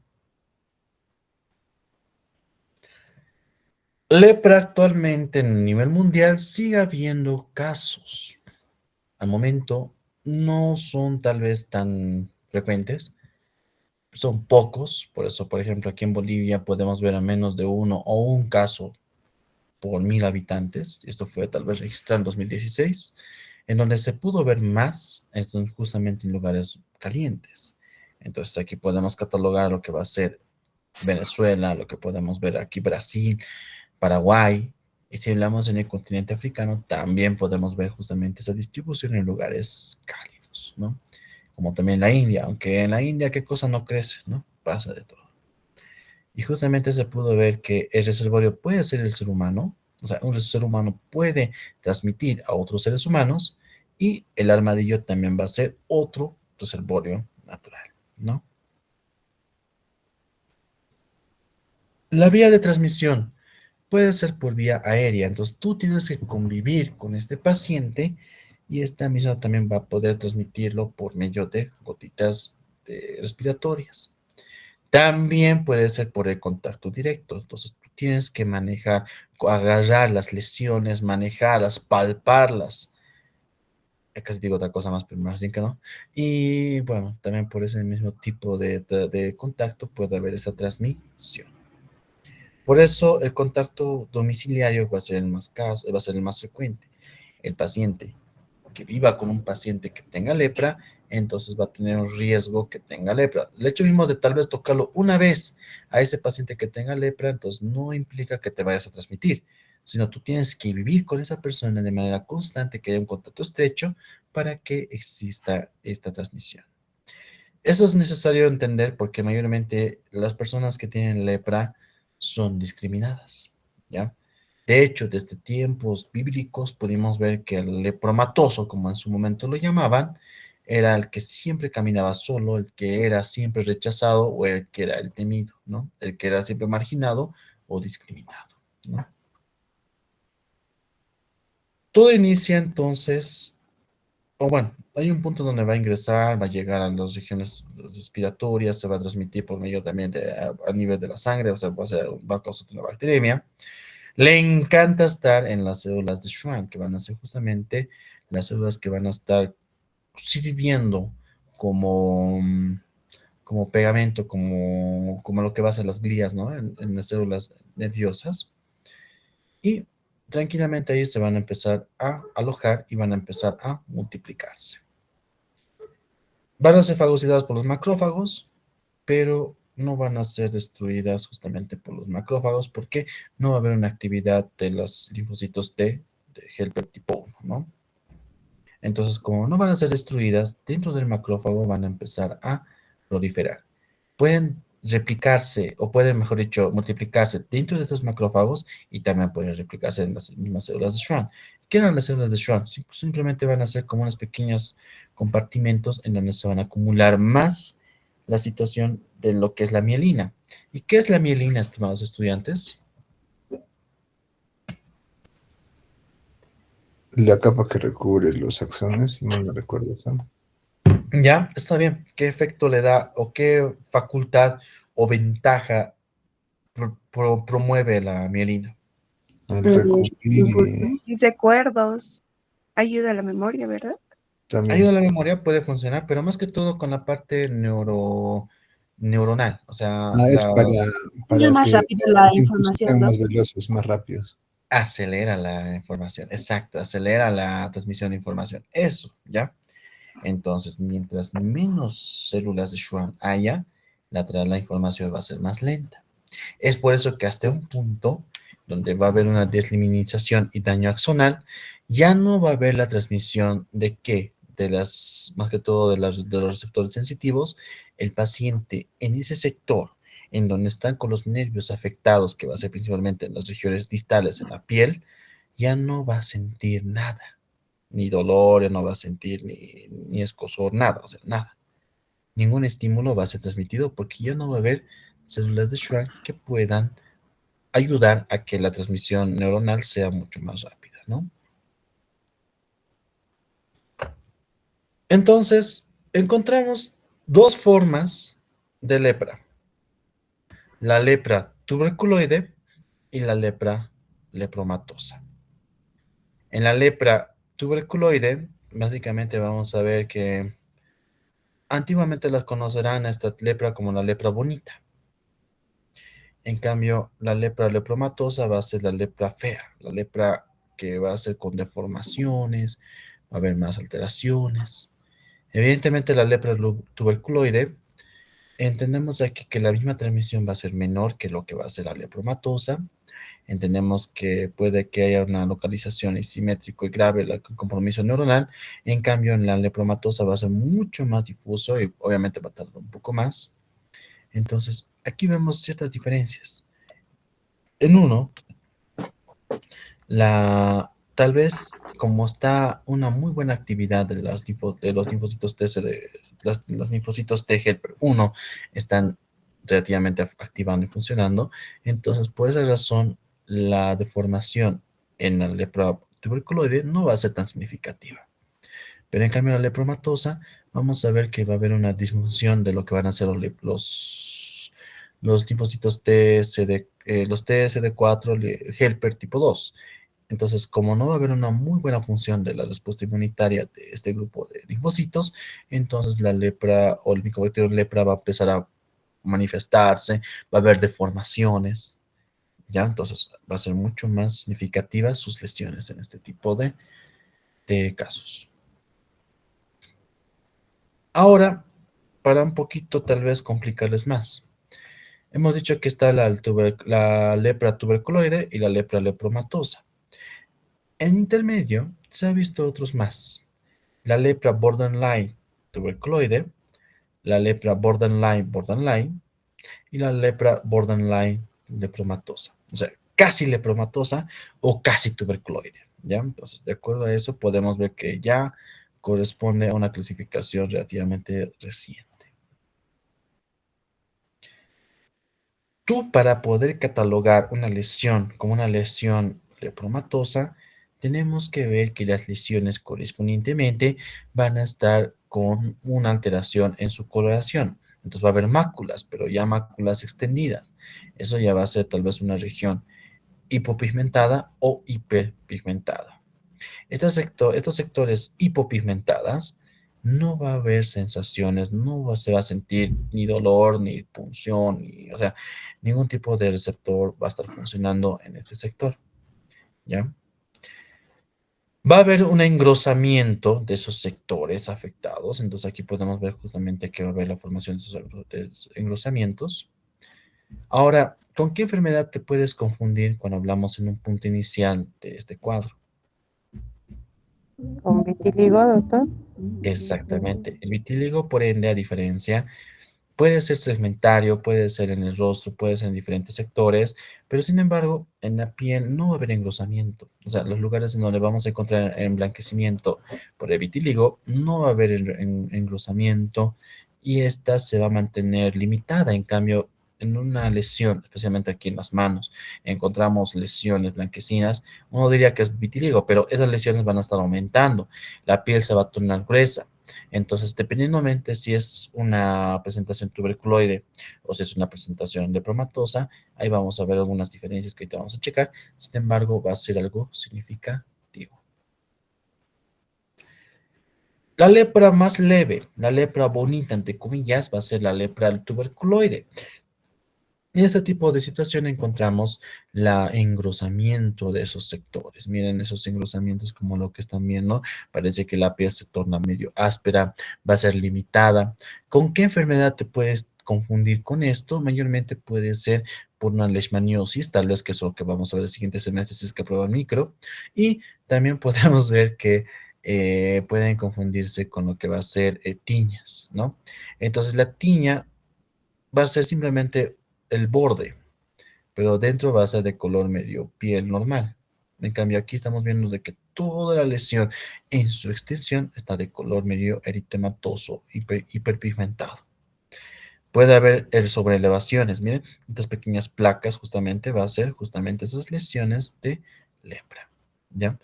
Lepra actualmente en nivel mundial sigue habiendo casos. Al momento no son tal vez tan frecuentes, son pocos, por eso, por ejemplo, aquí en Bolivia podemos ver a menos de uno o un caso por 1000 habitantes. Esto fue tal vez registrado en 2016, en donde se pudo ver más, justamente en lugares calientes. Entonces aquí podemos catalogar lo que va a ser Venezuela, lo que podemos ver aquí Brasil, Paraguay, y si hablamos en el continente africano, también podemos ver justamente esa distribución en lugares cálidos, ¿no? Como también la India, aunque en la India qué cosa no crece, ¿no? Pasa de todo. Y justamente se pudo ver que el reservorio puede ser el ser humano, o sea, un ser humano puede transmitir a otros seres humanos, y el armadillo también va a ser otro reservorio natural, ¿no? La vía de transmisión puede ser por vía aérea, entonces tú tienes que convivir con este paciente y esta misma también va a poder transmitirlo por medio de gotitas respiratorias. También puede ser por el contacto directo, entonces tú tienes que manejar, agarrar las lesiones, manejarlas, palparlas. Casi digo otra cosa más, pero más bien que no. Y bueno, también por ese mismo tipo de contacto puede haber esa transmisión. Por eso el contacto domiciliario va a ser va a ser el más frecuente. El paciente que viva con un paciente que tenga lepra, entonces va a tener un riesgo que tenga lepra. El hecho mismo de tal vez tocarlo una vez a ese paciente que tenga lepra, entonces no implica que te vayas a transmitir, sino tú tienes que vivir con esa persona de manera constante, que haya un contacto estrecho para que exista esta transmisión. Eso es necesario entender porque mayormente las personas que tienen lepra son discriminadas, ¿ya? De hecho, desde tiempos bíblicos pudimos ver que el lepromatoso, como en su momento lo llamaban, era el que siempre caminaba solo, el que era siempre rechazado o el que era el temido, ¿no? El que era siempre marginado o discriminado, ¿no? Todo inicia entonces, o bueno, hay un punto donde va a ingresar, va a llegar a las regiones respiratorias, se va a transmitir por medio también a nivel de la sangre, o sea, va a causar una bacteriemia. Le encanta estar en las células de Schwann, que van a ser justamente las células que van a estar sirviendo como, como pegamento, como lo que va a ser las glías, ¿no? En las células nerviosas. Y tranquilamente ahí se van a empezar a alojar y van a empezar a multiplicarse. Van a ser fagocitadas por los macrófagos, pero no van a ser destruidas justamente por los macrófagos porque no va a haber una actividad de los linfocitos de helper tipo 1, ¿no? Entonces, como no van a ser destruidas, dentro del macrófago van a empezar a proliferar. Pueden replicarse, o pueden, mejor dicho, multiplicarse dentro de estos macrófagos y también pueden replicarse en las mismas células de Schwann. ¿Qué eran las células de Schwann? Simplemente van a ser como unos pequeños compartimentos en donde se van a acumular más la situación de lo que es la mielina. ¿Y qué es la mielina, estimados estudiantes? La capa que recubre los axones, si no me recuerdo. Ya, está bien. ¿Qué efecto le da o qué facultad o ventaja promueve la mielina? El recubrir Recuerdos. Ayuda a la memoria, ¿verdad? Ayuda a también. la memoria, puede funcionar, pero más que todo con la parte neuronal, o sea, Es Es para más que rápido los la impulsos información, sean ¿no? más veloces, más rápidos. acelera la información, exacto, acelera la transmisión de información, eso, ¿ya? Entonces, mientras menos células de Schwann haya, la información va a ser más lenta. Es por eso que hasta un punto donde va a haber una desliminización y daño axonal, ya no va a haber la transmisión de qué, más que todo de los receptores sensitivos. El paciente en ese sector, en donde están con los nervios afectados, que va a ser principalmente en las regiones distales, en la piel, ya no va a sentir nada, ni dolor, ya no va a sentir ni escozor, nada, o sea, nada. Ningún estímulo va a ser transmitido porque ya no va a haber células de Schwann que puedan ayudar a que la transmisión neuronal sea mucho más rápida, ¿no? Entonces, encontramos dos formas de lepra. La lepra tuberculoide y la lepra lepromatosa. En la lepra tuberculoide básicamente vamos a ver que antiguamente las conocerán a esta lepra como la lepra bonita. En cambio, la lepra lepromatosa va a ser la lepra fea, la lepra que va a ser con deformaciones, va a haber más alteraciones. Evidentemente, la lepra tuberculoide, entendemos aquí que la misma transmisión va a ser menor que lo que va a ser la lepromatosa. Entendemos que puede que haya una localización asimétrico y grave el compromiso neuronal. En cambio, en la lepromatosa va a ser mucho más difuso y obviamente va a tardar un poco más. Entonces, aquí vemos ciertas diferencias. En uno, tal vez como está una muy buena actividad de los linfocitos los linfocitos T helper 1 están relativamente activando y funcionando, entonces por esa razón la deformación en la lepra tuberculoide no va a ser tan significativa. Pero en cambio en la lepromatosa vamos a ver que va a haber una disfunción de lo que van a ser los linfocitos los TSD4 helper tipo 2. Entonces, como no va a haber una muy buena función de la respuesta inmunitaria de este grupo de linfocitos, entonces la lepra o el micobacterio lepra va a empezar a manifestarse, va a haber deformaciones, ¿ya? Entonces va a ser mucho más significativas sus lesiones en este tipo de casos. Ahora, para un poquito tal vez complicarles más. Hemos dicho que está la lepra tuberculoide y la lepra lepromatosa. En intermedio se ha visto otros más. La lepra borderline tuberculoide, la lepra borderline y la lepra borderline lepromatosa. O sea, casi lepromatosa o casi tuberculoide, ¿ya? Entonces, de acuerdo a eso, podemos ver que ya corresponde a una clasificación relativamente reciente. Tú, para poder catalogar una lesión como una lesión lepromatosa, tenemos que ver que las lesiones correspondientemente van a estar con una alteración en su coloración. Entonces va a haber máculas, pero ya máculas extendidas. Eso ya va a ser tal vez una región hipopigmentada o hiperpigmentada. Estos sectores hipopigmentadas no va a haber sensaciones, se va a sentir ni dolor, ni punción, o sea, ningún tipo de receptor va a estar funcionando en este sector, ¿ya? Va a haber un engrosamiento de esos sectores afectados, entonces aquí podemos ver justamente que va a haber la formación de esos engrosamientos. Ahora, ¿con qué enfermedad te puedes confundir cuando hablamos en un punto inicial de este cuadro? ¿Con vitiligo, doctor? Exactamente. El vitíligo, por ende, a diferencia, puede ser segmentario, puede ser en el rostro, puede ser en diferentes sectores, pero sin embargo, en la piel no va a haber engrosamiento. O sea, los lugares en donde vamos a encontrar emblanquecimiento por el vitíligo, no va a haber engrosamiento y esta se va a mantener limitada. En cambio, en una lesión, especialmente aquí en las manos, encontramos lesiones blanquecinas, uno diría que es vitíligo, pero esas lesiones van a estar aumentando. La piel se va a tornar gruesa. Entonces, dependientemente si es una presentación tuberculoide o si es una presentación lepromatosa, ahí vamos a ver algunas diferencias que ahorita vamos a checar. Sin embargo, va a ser algo significativo. La lepra más leve, la lepra bonita, entre comillas, va a ser la lepra tuberculoide. En este tipo de situación encontramos el engrosamiento de esos sectores. Miren esos engrosamientos como lo que están viendo. Parece que la piel se torna medio áspera, va a ser limitada. ¿Con qué enfermedad te puedes confundir con esto? Mayormente puede ser por una leishmaniosis, tal vez que es lo que vamos a ver el siguiente semestre si es que aprueba el micro. Y también podemos ver que pueden confundirse con lo que va a ser tiñas, ¿no? Entonces la tiña va a ser simplemente el borde, pero dentro va a ser de color medio piel normal. En cambio, aquí estamos viendo de que toda la lesión en su extensión está de color medio eritematoso, hiperpigmentado. Puede haber sobrelevaciones. Miren, estas pequeñas placas justamente va a ser justamente esas lesiones de lepra, ¿ya?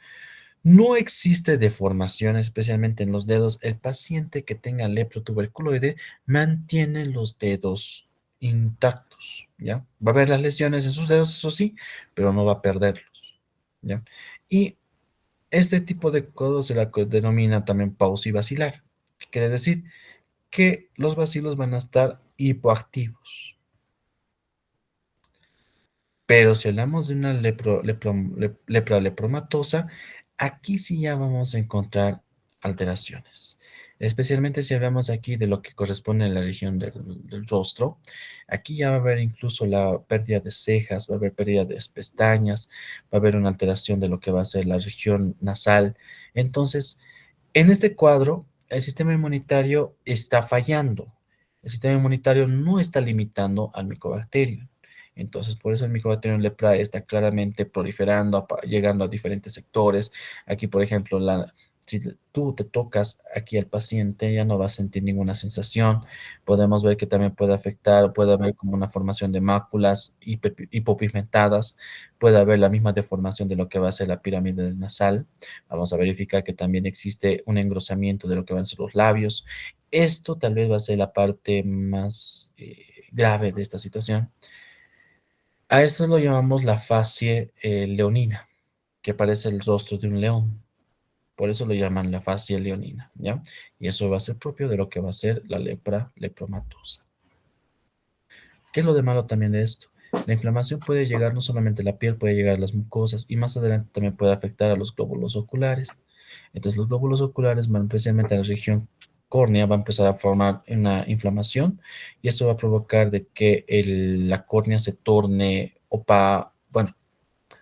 No existe deformación, especialmente en los dedos. El paciente que tenga lepra tuberculoide mantiene los dedos intactos, ¿ya? Va a haber las lesiones en sus dedos, eso sí, pero no va a perderlos, ¿ya? Y Este tipo de cuadros se la denomina también pausibacilar. ¿Qué quiere decir? Que los bacilos van a estar hipoactivos. Pero si hablamos de una lepra lepromatosa, aquí sí ya vamos a encontrar alteraciones. Especialmente si hablamos aquí de lo que corresponde a la región del rostro. Aquí ya va a haber incluso la pérdida de cejas, va a haber pérdida de pestañas, va a haber una alteración de lo que va a ser la región nasal. Entonces, en este cuadro, el sistema inmunitario está fallando. El sistema inmunitario no está limitando al Mycobacterium. Entonces, por eso el Mycobacterium leprae está claramente proliferando, llegando a diferentes sectores. Aquí, por ejemplo, si tú te tocas aquí al paciente, ya no va a sentir ninguna sensación. Podemos ver que también puede afectar, puede haber como una formación de máculas hipopigmentadas, puede haber la misma deformación de lo que va a ser la pirámide nasal. Vamos a verificar que también existe un engrosamiento de lo que van a ser los labios. Esto tal vez va a ser la parte más grave de esta situación. A esto lo llamamos la facie leonina, que parece el rostro de un león. Por eso lo llaman la facie leonina, ¿ya? Y eso va a ser propio de lo que va a ser la lepra lepromatosa. ¿Qué es lo de malo también de esto? La inflamación puede llegar no solamente a la piel, puede llegar a las mucosas y más adelante también puede afectar a los glóbulos oculares. Entonces los glóbulos oculares, especialmente en la región córnea, va a empezar a formar una inflamación y eso va a provocar de que la córnea se torne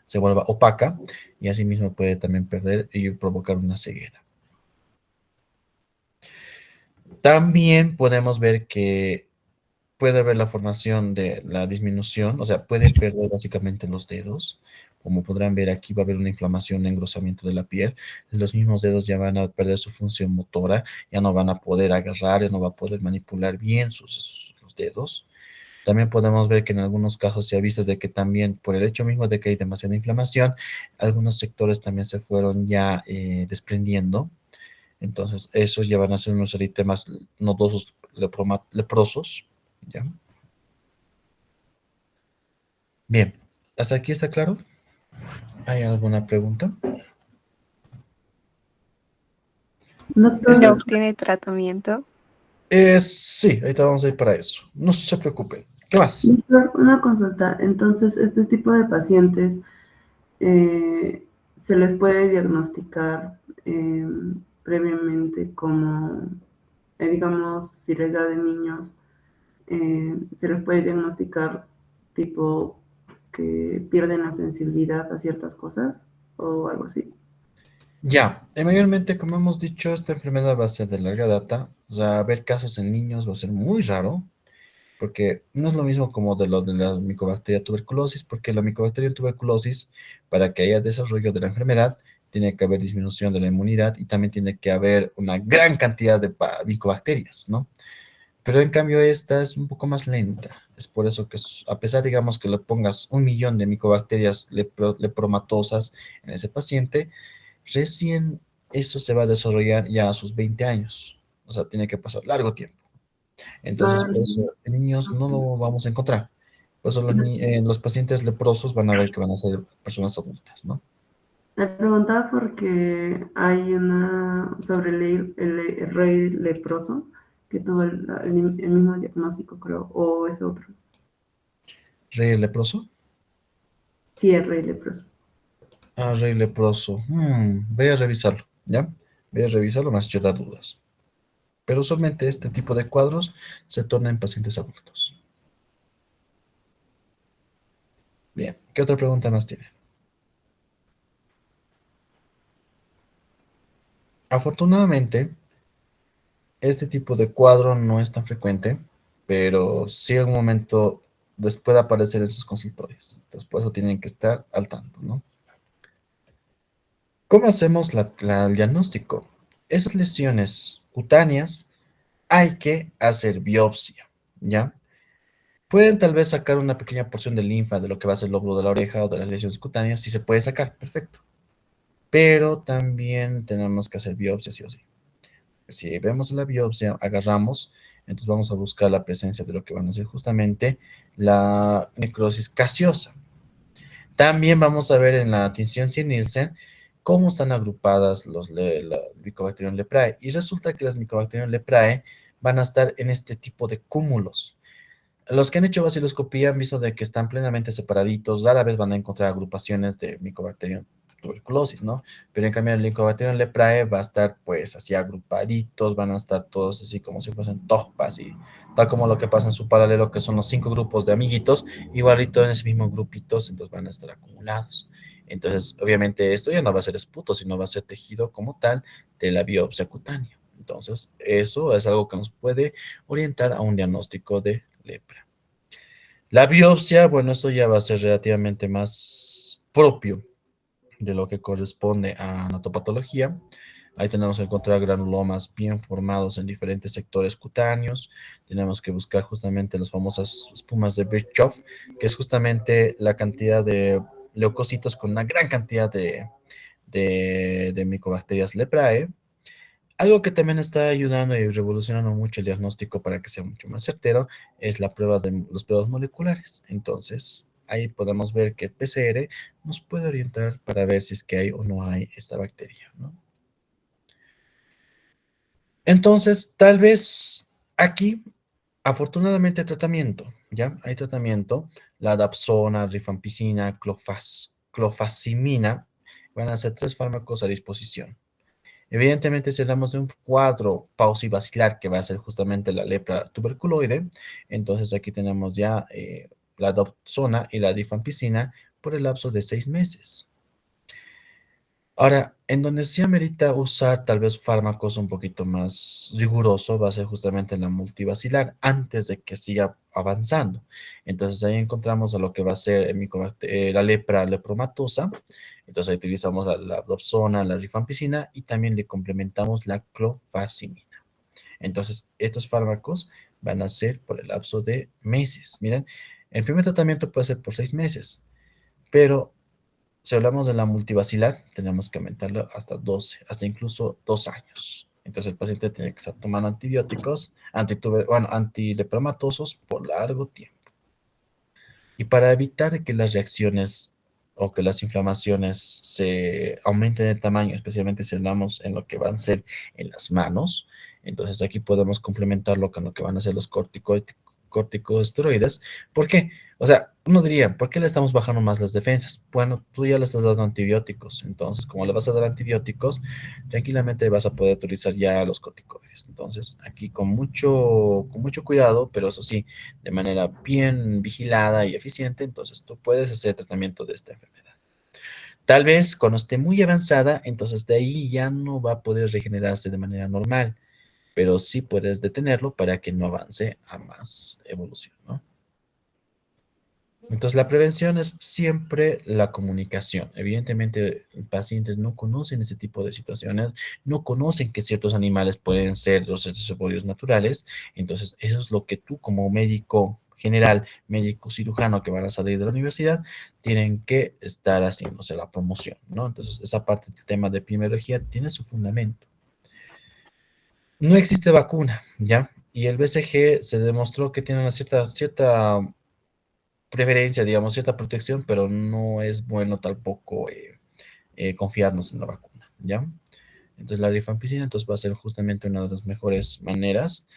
se vuelva opaca y asimismo puede también perder y provocar una ceguera. También podemos ver que puede haber la formación de la disminución, o sea, puede perder básicamente los dedos. Como podrán ver aquí va a haber una inflamación, un engrosamiento de la piel. Los mismos dedos ya van a perder su función motora, ya no van a poder agarrar, ya no va a poder manipular bien los dedos. También podemos ver que en algunos casos se ha visto de que también por el hecho mismo de que hay demasiada inflamación, algunos sectores también se fueron ya desprendiendo. Entonces, esos ya van a ser unos eritemas nodosos leprosos. ¿Ya? Bien, ¿hasta aquí está claro? ¿Hay alguna pregunta? Doctor, ¿No tiene tratamiento? Sí, ahorita vamos a ir para eso. No se preocupen. ¿Qué más? doctor, una consulta. Entonces, este tipo de pacientes se les puede diagnosticar previamente como, digamos, si les da de niños, se les puede diagnosticar tipo que pierden la sensibilidad a ciertas cosas o algo así. Ya, mayormente, como hemos dicho, esta enfermedad va a ser de larga data. O sea, ver casos en niños va a ser muy raro, porque no es lo mismo como de lo de la micobacteria tuberculosis, porque la micobacteria tuberculosis, para que haya desarrollo de la enfermedad, tiene que haber disminución de la inmunidad y también tiene que haber una gran cantidad de micobacterias, ¿no? Pero en cambio esta es un poco más lenta. Es por eso que a pesar, digamos, que le pongas 1 millón de micobacterias lepromatosas en ese paciente, recién eso se va a desarrollar ya a sus 20 años. O sea, tiene que pasar largo tiempo. Entonces, por eso en niños no lo vamos a encontrar. Por eso los pacientes leprosos van a ver que van a ser personas adultas, ¿no? Me preguntaba porque hay una sobre el rey leproso que tuvo el mismo diagnóstico, creo, o es otro. ¿Rey leproso? Sí, el rey leproso. Ah, rey leproso. Voy a revisarlo, ¿ya? Voy a revisarlo, me has hecho dar dudas. Pero usualmente este tipo de cuadros se torna en pacientes adultos. Bien, ¿qué otra pregunta más tiene? Afortunadamente, este tipo de cuadro no es tan frecuente, pero sí en algún momento les puede aparecer en sus consultorios. Entonces, por eso tienen que estar al tanto, ¿no? ¿Cómo hacemos el diagnóstico? Esas lesiones cutáneas hay que hacer biopsia, ¿ya? Pueden tal vez sacar una pequeña porción de linfa de lo que va a ser el lóbulo de la oreja o de las lesiones cutáneas, si se puede sacar, perfecto. Pero también tenemos que hacer biopsia sí o sí. Si vemos la biopsia, agarramos, entonces vamos a buscar la presencia de lo que van a ser justamente la necrosis casiosa. También vamos a ver en la tinción Nielsen cómo están agrupadas la Mycobacterium leprae. Y resulta que las Mycobacterium leprae van a estar en este tipo de cúmulos. Los que han hecho baciloscopía han visto de que están plenamente separaditos, rara vez van a encontrar agrupaciones de Mycobacterium tuberculosis, ¿no? Pero en cambio el Mycobacterium leprae va a estar pues así agrupaditos, van a estar todos así como si fuesen tojpas y tal como lo que pasa en su paralelo, que son los 5 grupos de amiguitos, igualito en ese mismo grupitos, entonces van a estar acumulados. Entonces, obviamente esto ya no va a ser esputo, sino va a ser tejido como tal de la biopsia cutánea. Entonces, eso es algo que nos puede orientar a un diagnóstico de lepra. La biopsia, bueno, esto ya va a ser relativamente más propio de lo que corresponde a anatopatología. Ahí tenemos que encontrar granulomas bien formados en diferentes sectores cutáneos. Tenemos que buscar justamente las famosas espumas de Virchow, que es justamente la cantidad de leucocitos con una gran cantidad de Mycobacterias leprae. Algo que también está ayudando y revolucionando mucho el diagnóstico para que sea mucho más certero es la prueba de los pruebas moleculares. Entonces, ahí podemos ver que el PCR nos puede orientar para ver si es que hay o no hay esta bacteria, ¿no? Entonces, tal vez aquí, afortunadamente, hay tratamiento, ¿ya? Hay tratamiento. La dapsona, rifampicina, clofazimina van a ser 3 fármacos a disposición. Evidentemente, si hablamos de un cuadro paucibacilar que va a ser justamente la lepra tuberculoide, entonces aquí tenemos ya la dapsona y la rifampicina por el lapso de 6 meses. Ahora, en donde sí amerita usar tal vez fármacos un poquito más riguroso va a ser justamente la multivacilar antes de que siga avanzando. Entonces ahí encontramos a lo que va a ser la lepra lepromatosa. Entonces ahí utilizamos la dapsona, la rifampicina y también le complementamos la clofazimina. Entonces estos fármacos van a ser por el lapso de meses. Miren, el primer tratamiento puede ser por 6 meses, pero si hablamos de la multivacilar, tenemos que aumentarlo hasta 12, hasta incluso 2 años. Entonces el paciente tiene que estar tomando antibióticos, antilepromatosos por largo tiempo. Y para evitar que las reacciones o que las inflamaciones se aumenten de tamaño, especialmente si hablamos en lo que van a ser en las manos, entonces aquí podemos complementarlo con lo que van a ser los corticosteroides. ¿Por qué? O sea, uno diría, ¿por qué le estamos bajando más las defensas? Bueno, tú ya le estás dando antibióticos, entonces como le vas a dar antibióticos, tranquilamente vas a poder utilizar ya los corticoides. Entonces, aquí con mucho cuidado, pero eso sí, de manera bien vigilada y eficiente, entonces tú puedes hacer tratamiento de esta enfermedad. Tal vez cuando esté muy avanzada, entonces de ahí ya no va a poder regenerarse de manera normal, pero sí puedes detenerlo para que no avance a más evolución, ¿no? Entonces, la prevención es siempre la comunicación. Evidentemente, pacientes no conocen ese tipo de situaciones, no conocen que ciertos animales pueden ser los reservorios naturales. Entonces, eso es lo que tú como médico general, médico cirujano que van a salir de la universidad, tienen que estar haciéndose la promoción, ¿no? Entonces, esa parte del tema de epidemiología tiene su fundamento. No existe vacuna, ¿ya? Y el BCG se demostró que tiene una cierta preferencia, digamos, cierta protección, pero no es bueno tampoco confiarnos en la vacuna, ¿ya? Entonces la rifampicina entonces va a ser justamente una de las mejores maneras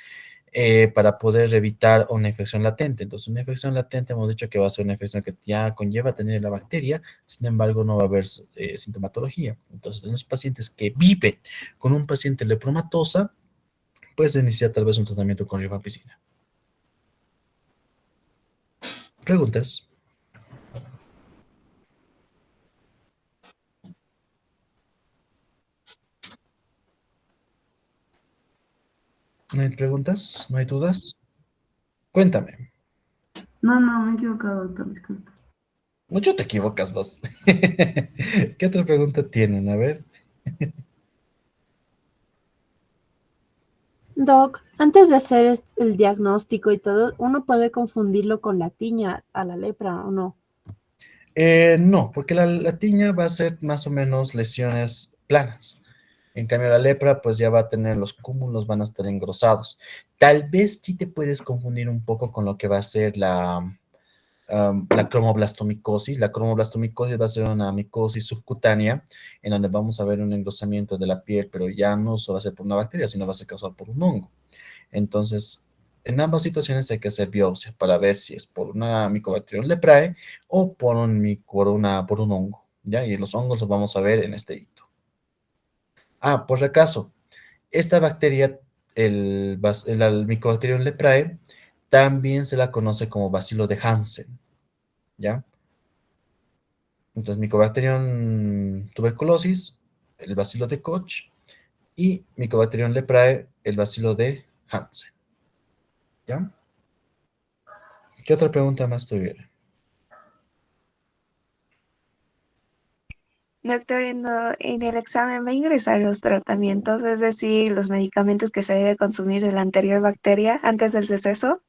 para poder evitar una infección latente. Entonces una infección latente hemos dicho que va a ser una infección que ya conlleva tener la bacteria, sin embargo no va a haber sintomatología. Entonces en los pacientes que viven con un paciente lepromatosa, puedes iniciar tal vez un tratamiento con rifampicina. ¿Preguntas? ¿No hay preguntas? ¿No hay dudas? Cuéntame. No, me he equivocado, doctor, disculpe. Mucho te equivocas vos. ¿Qué otra pregunta tienen? A ver. Doc, antes de hacer el diagnóstico y todo, uno puede confundirlo con la tiña a la lepra, ¿o no? No, porque la tiña va a ser más o menos lesiones planas. En cambio, la lepra, pues ya va a tener los cúmulos, van a estar engrosados. Tal vez sí te puedes confundir un poco con lo que va a ser la cromoblastomicosis. La cromoblastomicosis va a ser una micosis subcutánea en donde vamos a ver un engrosamiento de la piel, pero ya no solo va a ser por una bacteria, sino va a ser causado por un hongo. Entonces, en ambas situaciones hay que hacer biopsia para ver si es por una Mycobacterium leprae o por un hongo, ¿ya? Y los hongos los vamos a ver en este hito. Ah, por si acaso, esta bacteria, el Mycobacterium leprae, también se la conoce como bacilo de Hansen, ¿ya? Entonces, Mycobacterium tuberculosis, el bacilo de Koch, y Mycobacterium leprae, el bacilo de Hansen, ¿ya? ¿Qué otra pregunta más tuviera? Doctor, en el examen va a ingresar los tratamientos, es decir, los medicamentos que se debe consumir de la anterior bacteria antes del deceso.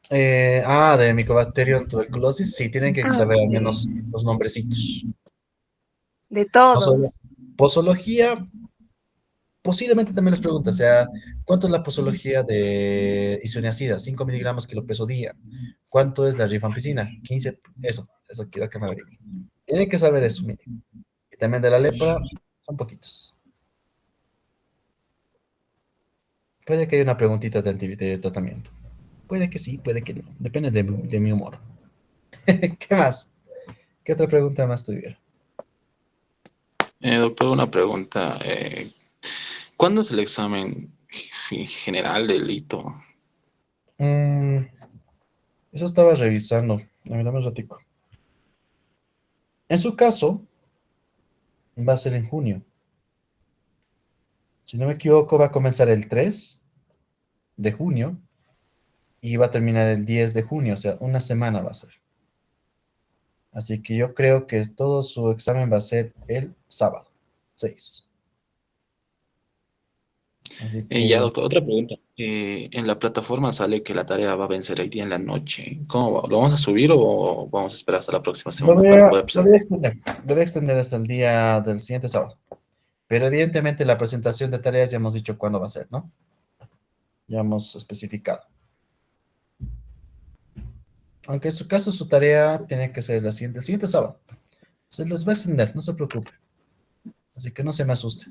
De Mycobacterium tuberculosis, sí, tienen que Ah, saber al sí, menos los nombrecitos. de Posolo- todos. Posología, posiblemente también les pregunta, o sea, ¿cuánto es la posología de isoniazida? 5 miligramos kilopeso día. ¿Cuánto es la rifampicina? 15, eso quiero que me averigüen. Tienen que saber eso, mínimo. Y también de la lepra, son poquitos. Puede que haya una preguntita de tratamiento. Puede que sí, puede que no. Depende de mi humor. ¿Qué más? ¿Qué otra pregunta más tuviera? Doctor, una pregunta. ¿Cuándo es el examen general del hito? Mm, eso estaba revisando. A ver, dame un ratico. En su caso, va a ser en junio. Si no me equivoco, va a comenzar el 3 de junio y va a terminar el 10 de junio, o sea, una semana va a ser. Así que yo creo que todo su examen va a ser el sábado, 6. Así Ya, que doctor, otra pregunta. En la plataforma sale que la tarea va a vencer el día en la noche. ¿Cómo va? ¿Lo vamos a subir o vamos a esperar hasta la próxima lo semana voy para a, poder lo voy a presentar? extender. Lo voy a extender hasta el día del siguiente sábado. Pero evidentemente la presentación de tareas ya hemos dicho cuándo va a ser, ¿no? Ya hemos especificado. Aunque en su caso su tarea tiene que ser el siguiente sábado. Se les va a extender, no se preocupe. Así que no se me asuste.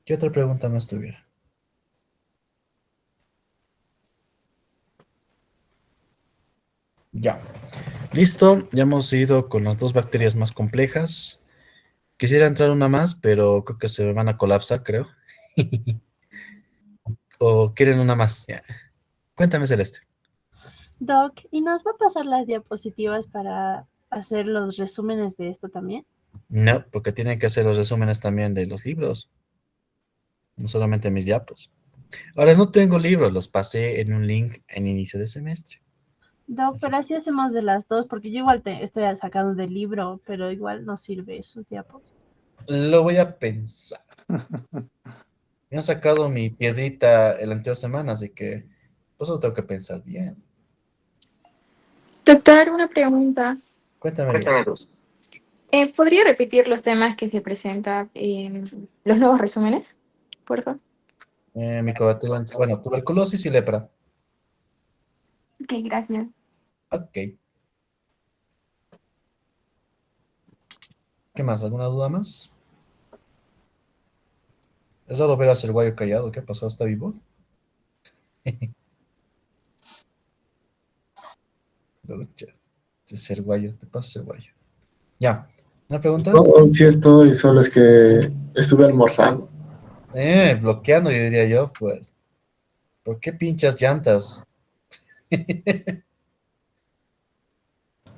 ¿Qué otra pregunta más tuviera? Ya. Listo, ya hemos ido con las dos bacterias más complejas. Quisiera entrar una más, pero creo que se me van a colapsar, creo. ¿O quieren una más? Ya. Cuéntame, Celeste. Doc, ¿y nos va a pasar las diapositivas para hacer los resúmenes de esto también? No, porque tienen que hacer los resúmenes también de los libros, no solamente mis diapos. Ahora no tengo libros, los pasé en un link en inicio de semestre. Doc, Así pero que así hacemos de las dos, porque yo igual te estoy sacando del libro, pero igual no sirve esos diapos. lo voy a pensar. Me han sacado mi piedrita la anterior semana, así que pues lo tengo que pensar bien. Doctor, una pregunta. Cuéntame, Luz. ¿Podría repetir los temas que se presentan en los nuevos resúmenes? Por favor. Bueno, tuberculosis y lepra. Ok, gracias. Ok. ¿Qué más? ¿Alguna duda más? Es solo ver a Ser Guayo callado. ¿Qué pasó? ¿Está vivo? Lucha. Ser Guayo, te pasa Ser Guayo. Ya. ¿No preguntas? No, sí estoy, solo es que estuve almorzando. Bloqueando, yo diría yo, pues. ¿Por qué pinchas llantas?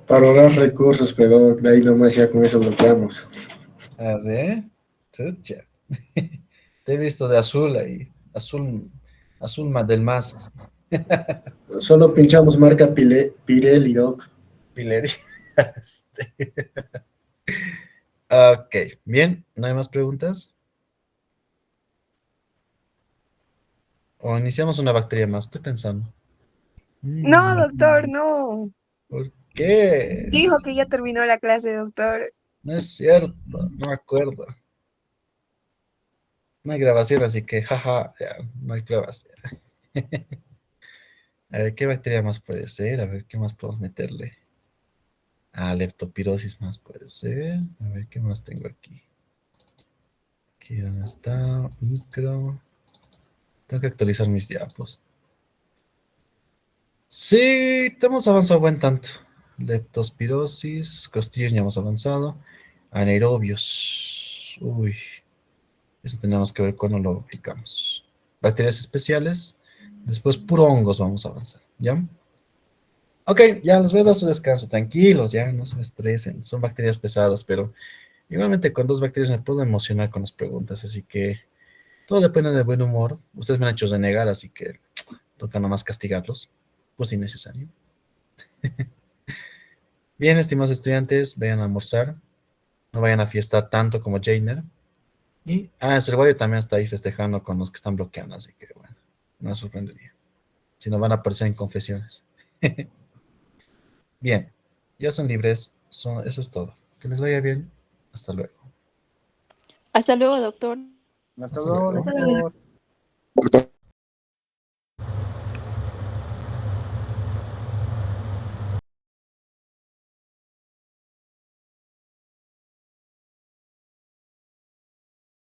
Para ahorrar recursos, pero de ahí nomás ya con eso bloqueamos. ¿Ah, sí? Chucha. Te he visto de azul ahí. Azul, azul más del más. Solo pinchamos marca Pirelli, Doc. Pileri. Este. Ok, bien. ¿No hay más preguntas? O iniciamos una bacteria más. Estoy pensando. No, doctor, no. ¿Por qué? Dijo que ya terminó la clase, doctor. No es cierto. No me acuerdo. No hay grabación, así que, jaja, ya, no hay pruebas. A ver, ¿qué bacteria más puede ser? A ver, ¿qué más podemos meterle? Ah, leptospirosis más puede ser. A ver, ¿qué más tengo aquí? Aquí ¿dónde está? Micro. Tengo que actualizar mis diapos. Sí, hemos avanzado buen tanto. Leptospirosis, Clostridium ya hemos avanzado. Anaerobios. Uy, eso tenemos que ver cuando lo aplicamos. Bacterias especiales. Después puro hongos vamos a avanzar. ¿Ya? Ok, ya les voy a dar su descanso. Tranquilos, ya no se estresen. Son bacterias pesadas, pero igualmente con 2 bacterias me puedo emocionar con las preguntas. Así que todo depende del buen humor. Ustedes me han hecho renegar, así que toca nomás castigarlos. Pues innecesario. Bien, estimados estudiantes, vayan a almorzar. No vayan a fiestar tanto como Jainer. Y, Serguayo también está ahí festejando con los que están bloqueando, así que bueno, no me sorprendería. Si no van a aparecer en confesiones. Bien, ya son libres. Eso es todo. Que les vaya bien. Hasta luego. Hasta luego, doctor. Hasta Hasta luego, luego. doctor.